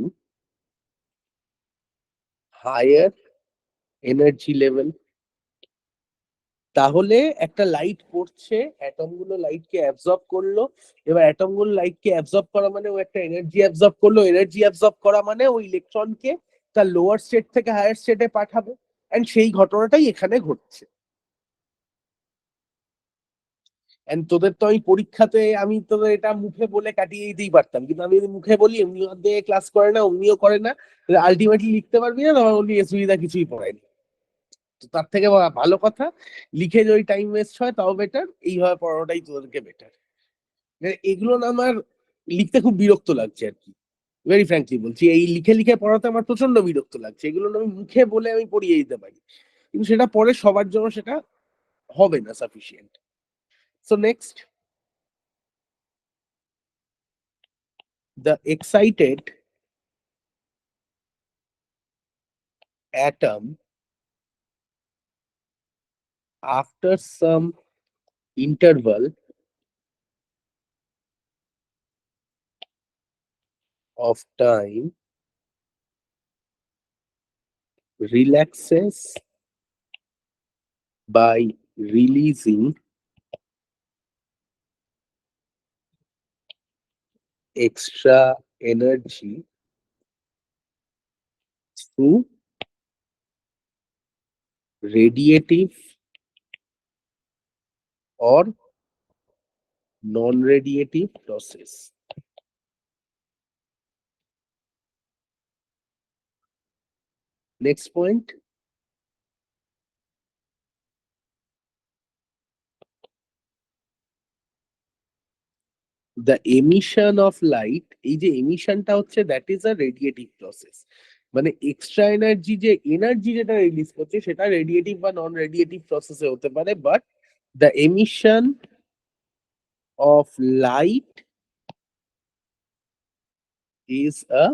higher energy level. তাহলে একটা লাইট পড়ছে, অ্যাটম গুলো লাইটকে অ্যাবজর্ব করলো, এবার অ্যাটম গুলো লাইটকে অ্যাবজর্ব করা মানে ও একটা এনার্জি অ্যাবজর্ব করলো, এনার্জি অ্যাবজর্ব করা মানে ওই ইলেকট্রনকে তার লোয়ার স্টেট থেকে হায়ার স্টেটে পাঠাবে, এন্ড সেই ঘটনাটাই এখানে ঘটছে। এন্ড তোদের তো আমি পরীক্ষাতে আমি তোদের এটা মুখে বলে কাটিয়ে দিতেই পারতাম, কিন্তু আমি যদি মুখে বলি এমনি অর্ধেক ক্লাস করে না, অমনিও করে না, আলটিমেটলি লিখতে পারবি না, তখন বলি এসবিদা কিছুই পড়ায়নি। তো তার থেকে ভালো কথা, লিখে যদি টাইম ওয়েস্ট হয় তাও বেটার, এইভাবে পড়াটাই তোদেরকে বেটার। এগুলো না আমার লিখতে খুব বিরক্ত লাগছে আর কি, ভেরি ফ্র্যাঙ্কলি বলছি, এই লিখে লিখে পড়াতে আমার প্রচন্ড বিরক্ত লাগছে। এগুলো না আমি মুখে বলে আমি পড়িয়ে দিতে পারি, কিন্তু সেটা পরে সবার জন্য সেটা হবে না sufficient. So next, the excited atom after some interval of time relaxes by releasing extra energy through radiative or non-radiative process. Next point, the emission of light, এই যে এমিশনটা হচ্ছে that is a radiative process, মানে extra energy যে energy যেটা release করছে সেটা radiative বা নন radiative প্রসেসে হতে পারে, but the emission of light is a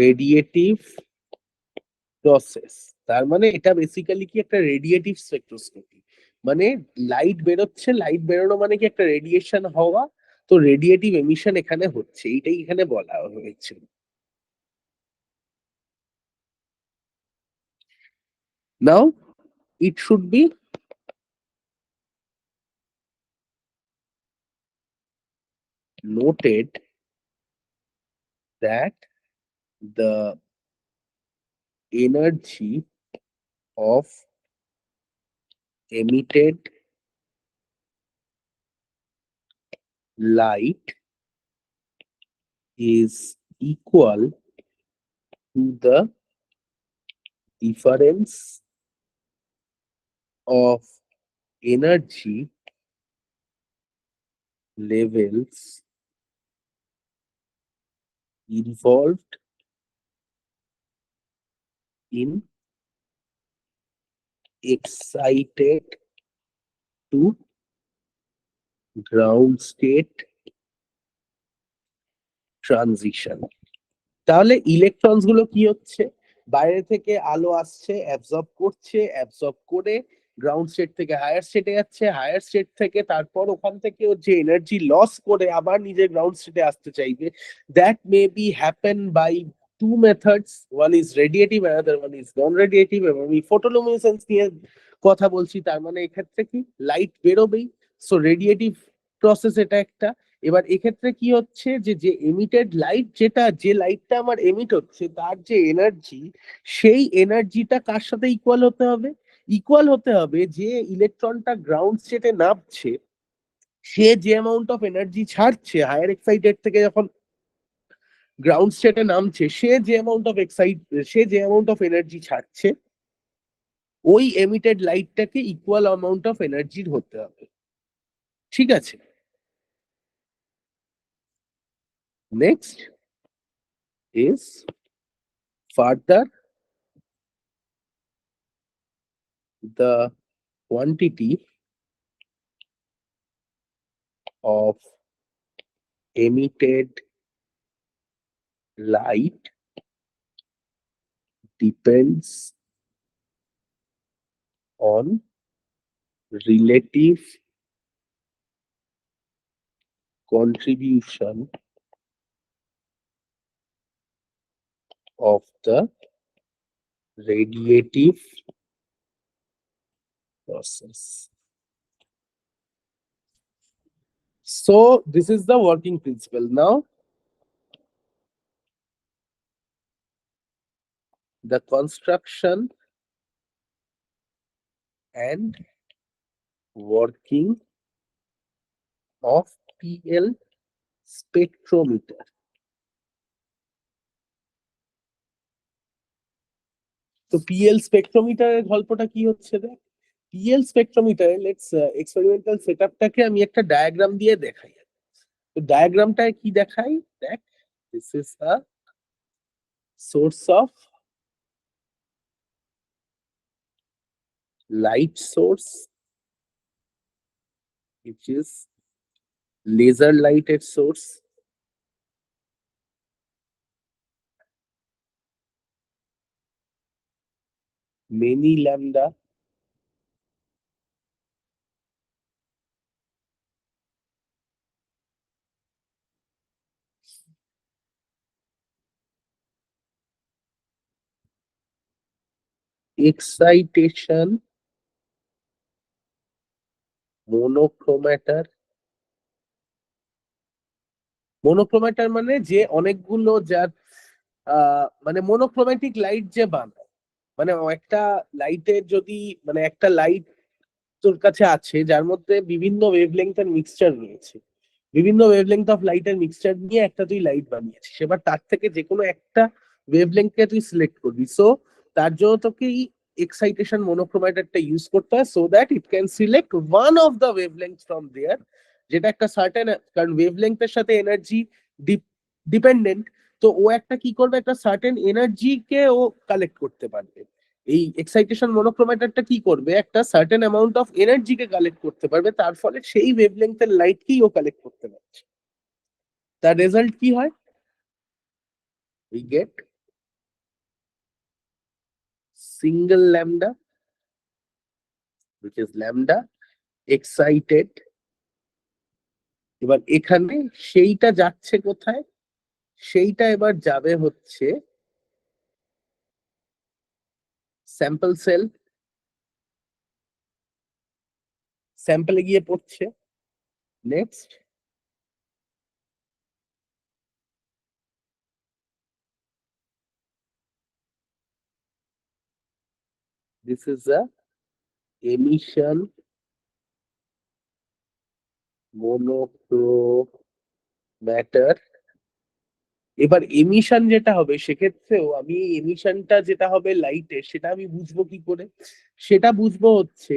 radiative process. তার মানে এটা বেসিক্যালি কি একটা রেডিয়েটিভ স্পেকট্রোস্কোপি, মানে লাইট বেরোচ্ছে, লাইট বেরোনো মানে কি একটা রেডিয়েশন হওয়া, তো রেডিয়েটিভ এমিশন এখানে হচ্ছে, এইটাই এখানে বলা হয়েছে। নাও it should be noted that the energy of emitted light is equal to the difference of energy levels involved in excited to ground state transition. তাহলে ইলেকট্রনস গুলো কি হচ্ছে, বাইরে থেকে আলো আসছে, অ্যাবজর্ব করছে, অ্যাবজর্ব করে গ্রাউন্ড স্টেট থেকে হায়ার স্টেটে যাচ্ছে, হায়ার স্টেট থেকে তারপর ওখান থেকে ও যে এনার্জি লস করে আবার নিজের গ্রাউন্ড স্টেটে আসতে চাইবে, that may be happen by two methods, one is radiative another one is non radiative, এবং আমি ফটোলুমিনেসেন্স নিয়ে কথা বলছি, তার মানে এক্ষেত্রে কি লাইট বেরোবেই, সো রেডিয়েটিভ প্রসেস এটা একটা, এবার এক্ষেত্রে কি হচ্ছে যে যে এমিটেড লাইট, যে লাইটটা আমার এমিট হচ্ছে তার যে এনার্জি, সেই এনার্জিটা কার সাথে ইকুয়াল হতে হবে? ইকুয়াল হতে হবে যে ইলেকট্রনটা গ্রাউন্ড স্টেটে নামছে, সে যে অ্যামাউন্ট অফ এনার্জি ছাড়ছে হায়ার এক্সাইটেড থেকে যখন গ্রাউন্ড স্টেটে নামছে, সে যে অ্যামাউন্ট অফ এনার্জি ছাড়ছে, ওই এমিটেড লাইটটাকে ইকুয়াল অ্যামাউন্ট অফ এনার্জির হতে হবে। ঠিক আছে? Next is further the quantity of emitted light depends on relative contribution of the radiative process. So this is the working principle. Now the construction and working of PL spectrometer. তো PL স্পেকট্রোমিটারের গল্পটা কি হচ্ছে দেখ, PL স্পেকট্রোমিটারে let's experimental সেটআপটাকে আমি একটা diagram দিয়ে দেখাই। তো ডায়াগ্রামটায় কি দেখাই দেখ, this is a source of light source which is laser lighted source, many lambda excitation monochromator. মনোক্রোমেটার মানে যে অনেকগুলো যার মানে মনোক্রোমেটিক লাইট যে বানায়, মানে একটা লাইটের যদি, মানে একটা লাইট তোর কাছে আছে যার মধ্যে বিভিন্ন ওয়েভলেংথের মিক্সচার রয়েছে, বিভিন্ন ওয়েভলেংথ অফ লাইটের মিক্সচার নিয়ে একটা তুই লাইট বানিয়েছিস, এবার তার থেকে যে কোনো একটা ওয়েভলেংথকে তুই সিলেক্ট করবি। সো তার জন্য তোকে এই এক্সাইটেশন মনোক্রোমেটারটা ইউজ করতে হয়, so that it can select one of the wavelength from there, যেটা একটা সার্টেন, কারণ ওয়েভলেংথের সাথে এনার্জি ডিপেন্ডেন্ট। তো ও একটা কি করবে, একটা সার্টেন এনার্জিকে ও কালেক্ট করতে পারবে। এই এক্সাইটেশন মনোক্রোমেটারটা কি করবে, একটা সার্টেন অ্যামাউন্ট অফ এনার্জিকে কালেক্ট করতে পারবে, তার ফলে সেই ওয়েভলেংথের লাইটকেই ও কালেক্ট করতে পারছে। তার রেজাল্ট কি হয়, we get single lambda which is lambda excited। এবার এখানে সেইটা যাচ্ছে কোথায়, সেইটা এবার যাবে হচ্ছে স্যাম্পল সেল, স্যাম্পলে গিয়ে পড়ছে। Next this is a emission monochromator। এবার এমিশন যেটা হবে সেক্ষেত্রেও আমি এমিশনটা যেটা হবে লাইটের, সেটা আমি বুঝবো কি করে, সেটা বুঝবো হচ্ছে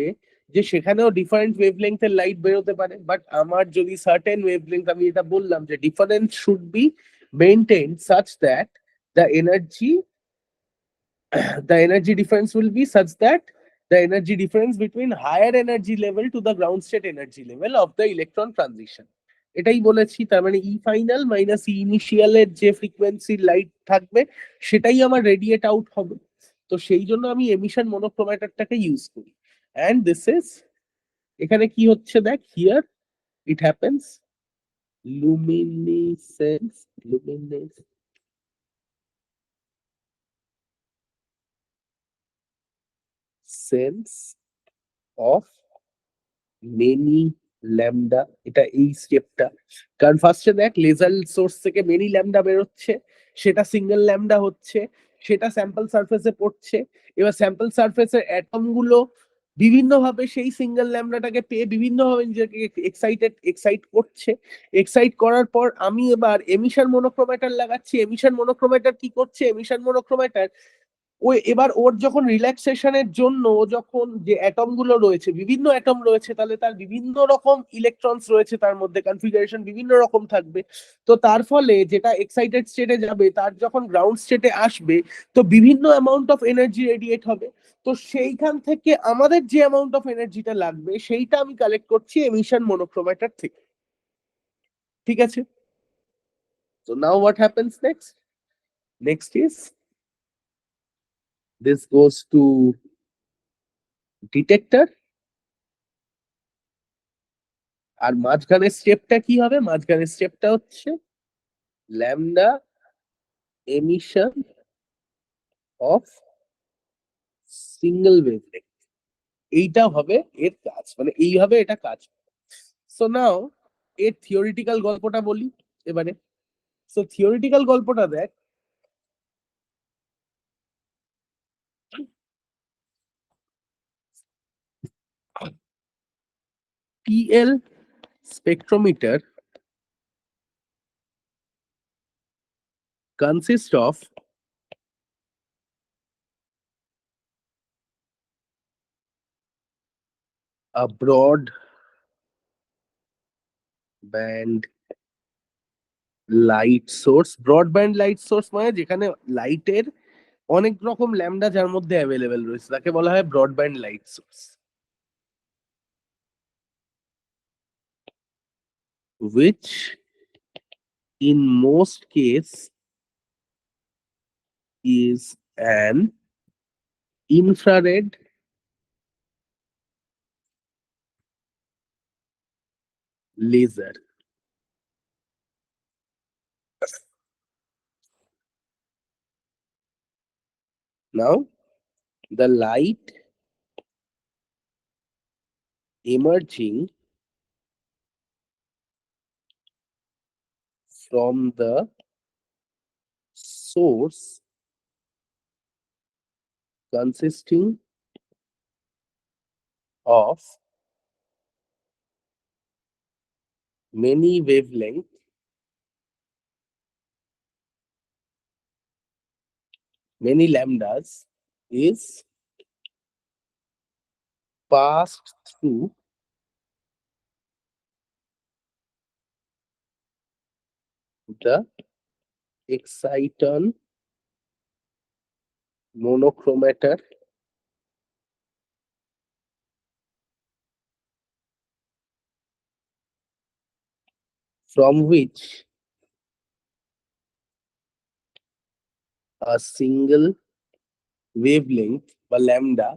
যে সেখানেও ডিফারেন্ট ওয়েভলেংথের লাইট বেরোতে পারে, বাট আমার যদি সার্টেন ওয়েভলেংথ, আমি এটা বললাম যে difference should be maintain such that the energy the energy difference will be such that the energy difference between higher energy level to the ground state energy level of the electron transition। এটাই বলেছি, তার মানে ই final minus E initial এর যে frequency light থাকবে সেটাই আমার radiate out হবে। তো সেই জন্য আমি এমিশন মনোক্রোমেটারটাকে ইউজ করি। এন্ড দিস ইজ, এখানে কি হচ্ছে দেখ, here it happens luminescence, luminescence of many lambda, এটা এই স্টেপটা। কারণ ফার্স্টে দেখ লেজার সোর্স থেকে মেনি ল্যামডা বেরোচ্ছে, সেটা সিঙ্গেল ল্যামডা হচ্ছে, সেটা স্যাম্পল সারফেসে পড়ছে। এবার স্যাম্পল সারফেসের অ্যাটম গুলো বিভিন্ন ভাবে সেই সিঙ্গেল ল্যামডাটাকে পেয়ে বিভিন্ন ভাবে নিজেকে এক্সাইট করছে। এক্সাইট করার পর আমি এবার এমিশন মনোক্রোমেটার লাগাচ্ছি। এমিশন মনোক্রোমেটার কি করছে? এমিশন মনোক্রোমেটার ওই এবার ওর যখন রিল্যাক্সেশনের জন্য ও যখন যে অ্যাটম গুলো রয়েছে, বিভিন্ন অ্যাটম রয়েছে, তাহলে তার বিভিন্ন রকম ইলেকট্রনস রয়েছে, তার মধ্যে কনফিগারেশন বিভিন্ন রকম থাকবে। তো তার ফলে যেটা এক্সাইটেড স্টেটে যাবে তার যখন গ্রাউন্ড স্টেটে আসবে, তো বিভিন্ন অ্যামাউন্ট অফ এনার্জি রেডিয়েট হবে। তো সেইখান থেকে আমাদের যে অ্যামাউন্ট অফ এনার্জিটা লাগবে সেইটা আমি কালেক্ট করছি এমিশন মনোক্রোমেটার থেকে। ঠিক আছে? So now what happens next? Next is this goes to detector, আর মাঝখানের স্টেপটা কি হবে? মাঝখানের স্টেপটা হচ্ছে lambda emission of single wavelength. এইটা হবে এর কাজ, মানে এইভাবে এটা কাজ। সো নাও এর থিওরিটিক্যাল গল্পটা বলি এবারে। সো থিওরিটিক্যাল গল্পটা দেখ, PL spectrometer consists of a broad band light source. Broadband light source মানে যেখানে লাইটের অনেক রকম ল্যামডা যার মধ্যে অ্যাভেলেবেল রয়েছে তাকে বলা হয় broadband light source, which in most case is an infrared laser. Now the light emerging from the source consisting of many wavelength, many lambdas, is passed through the exciton monochromator from which a single wavelength বা lambda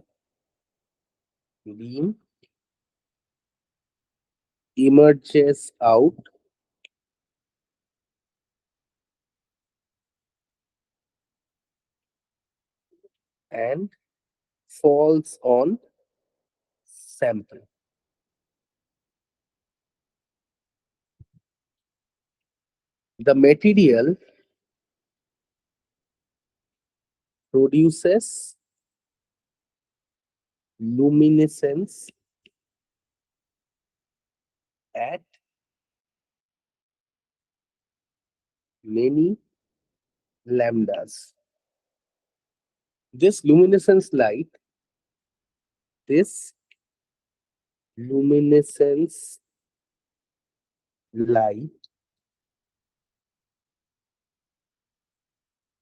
beam emerges out and falls on sample. The material produces luminescence at many lambdas. This luminescence light, this luminescence light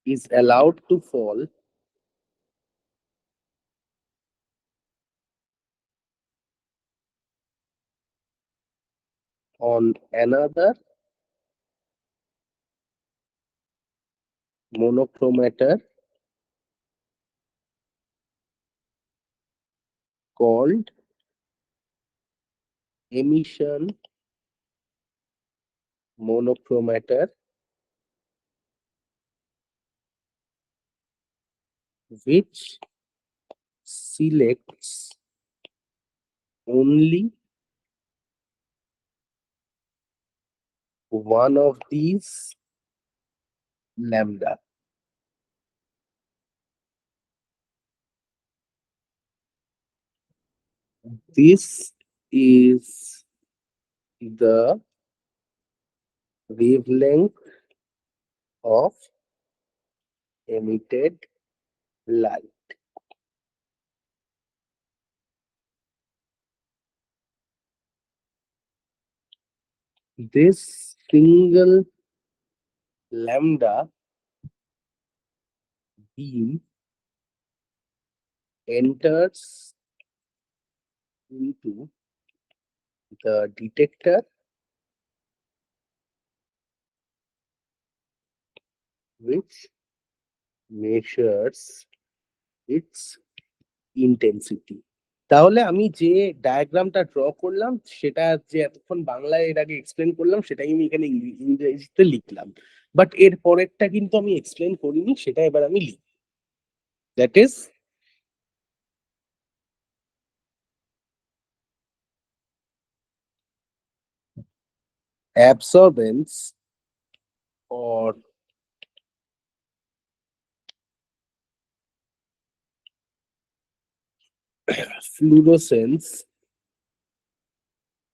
is allowed to fall on another monochromator called emission monochromator, which selects only one of these lambda. This is the wavelength of emitted light. This single lambda beam enters into the detector, which measures its intensity. তাহলে আমি যে ডায়াগ্রামটা draw করলাম সেটা যে এতক্ষণ বাংলায় এর আগে এক্সপ্লেন করলাম সেটাই আমি এখানে ইংরেজিতে লিখলাম, বাট এর পরেরটা কিন্তু আমি এক্সপ্লেন করিনি, সেটা এবার আমি লিখি। That is absorbance or fluorescence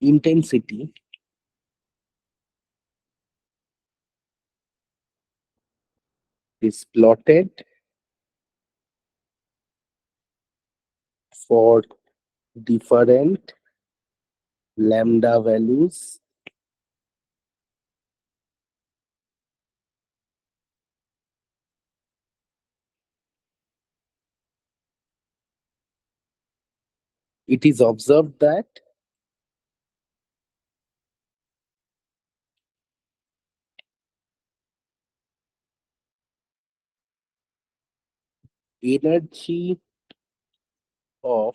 intensity is plotted for different lambda values it is observed that energy of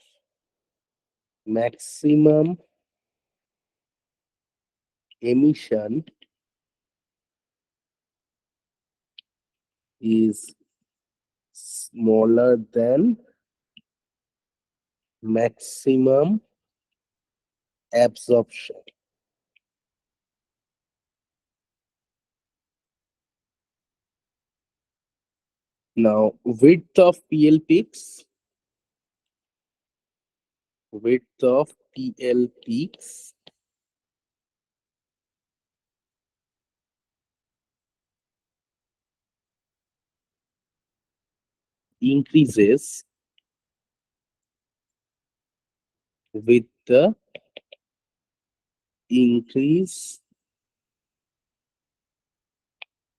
maximum emission is smaller than maximum absorption. Now, width of PL peaks increases with the increase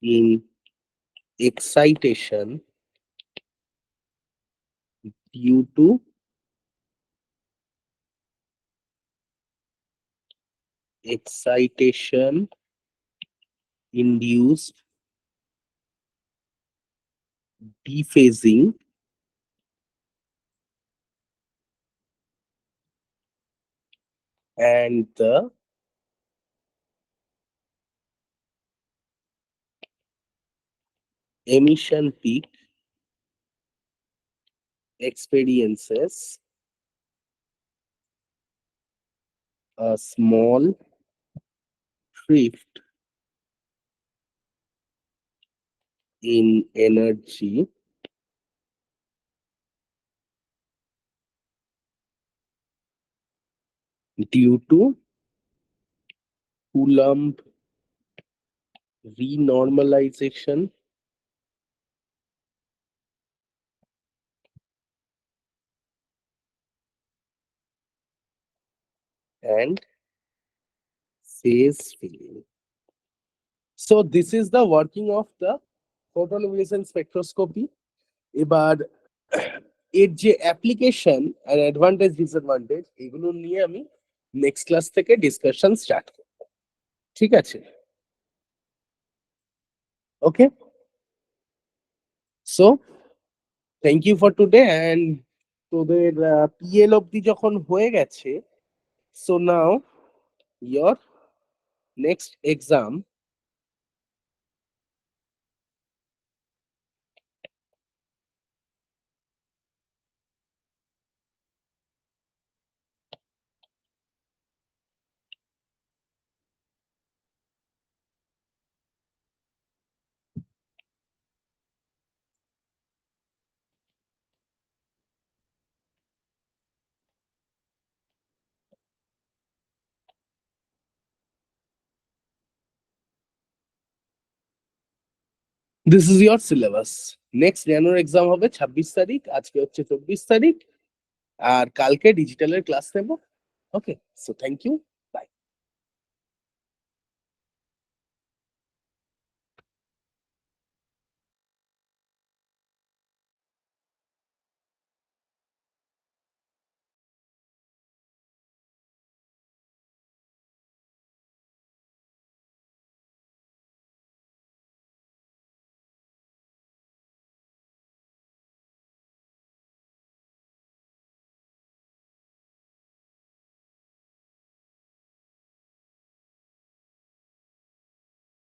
in excitation due to excitation induced dephasing and the emission peak experiences a small drift in energy due to Coulomb renormalization and phase filling. So this is the working of the photoluminescence spectroscopy. এবার এর যে application আর advantage disadvantage এগুলো নিয়ে আমি next class থেকে discussion start করব, ঠিক আছে? Okay, so thank you for today. And তোদের পিএল অব্দি যখন হয়ে গেছে, so now your next exam this is your syllabus. Next January exam হবে 26 তারিখ, আজকে হচ্ছে 24 তারিখ, আর কালকে ডিজিটালের ক্লাস নেব। ওকে, সো থ্যাংক ইউ।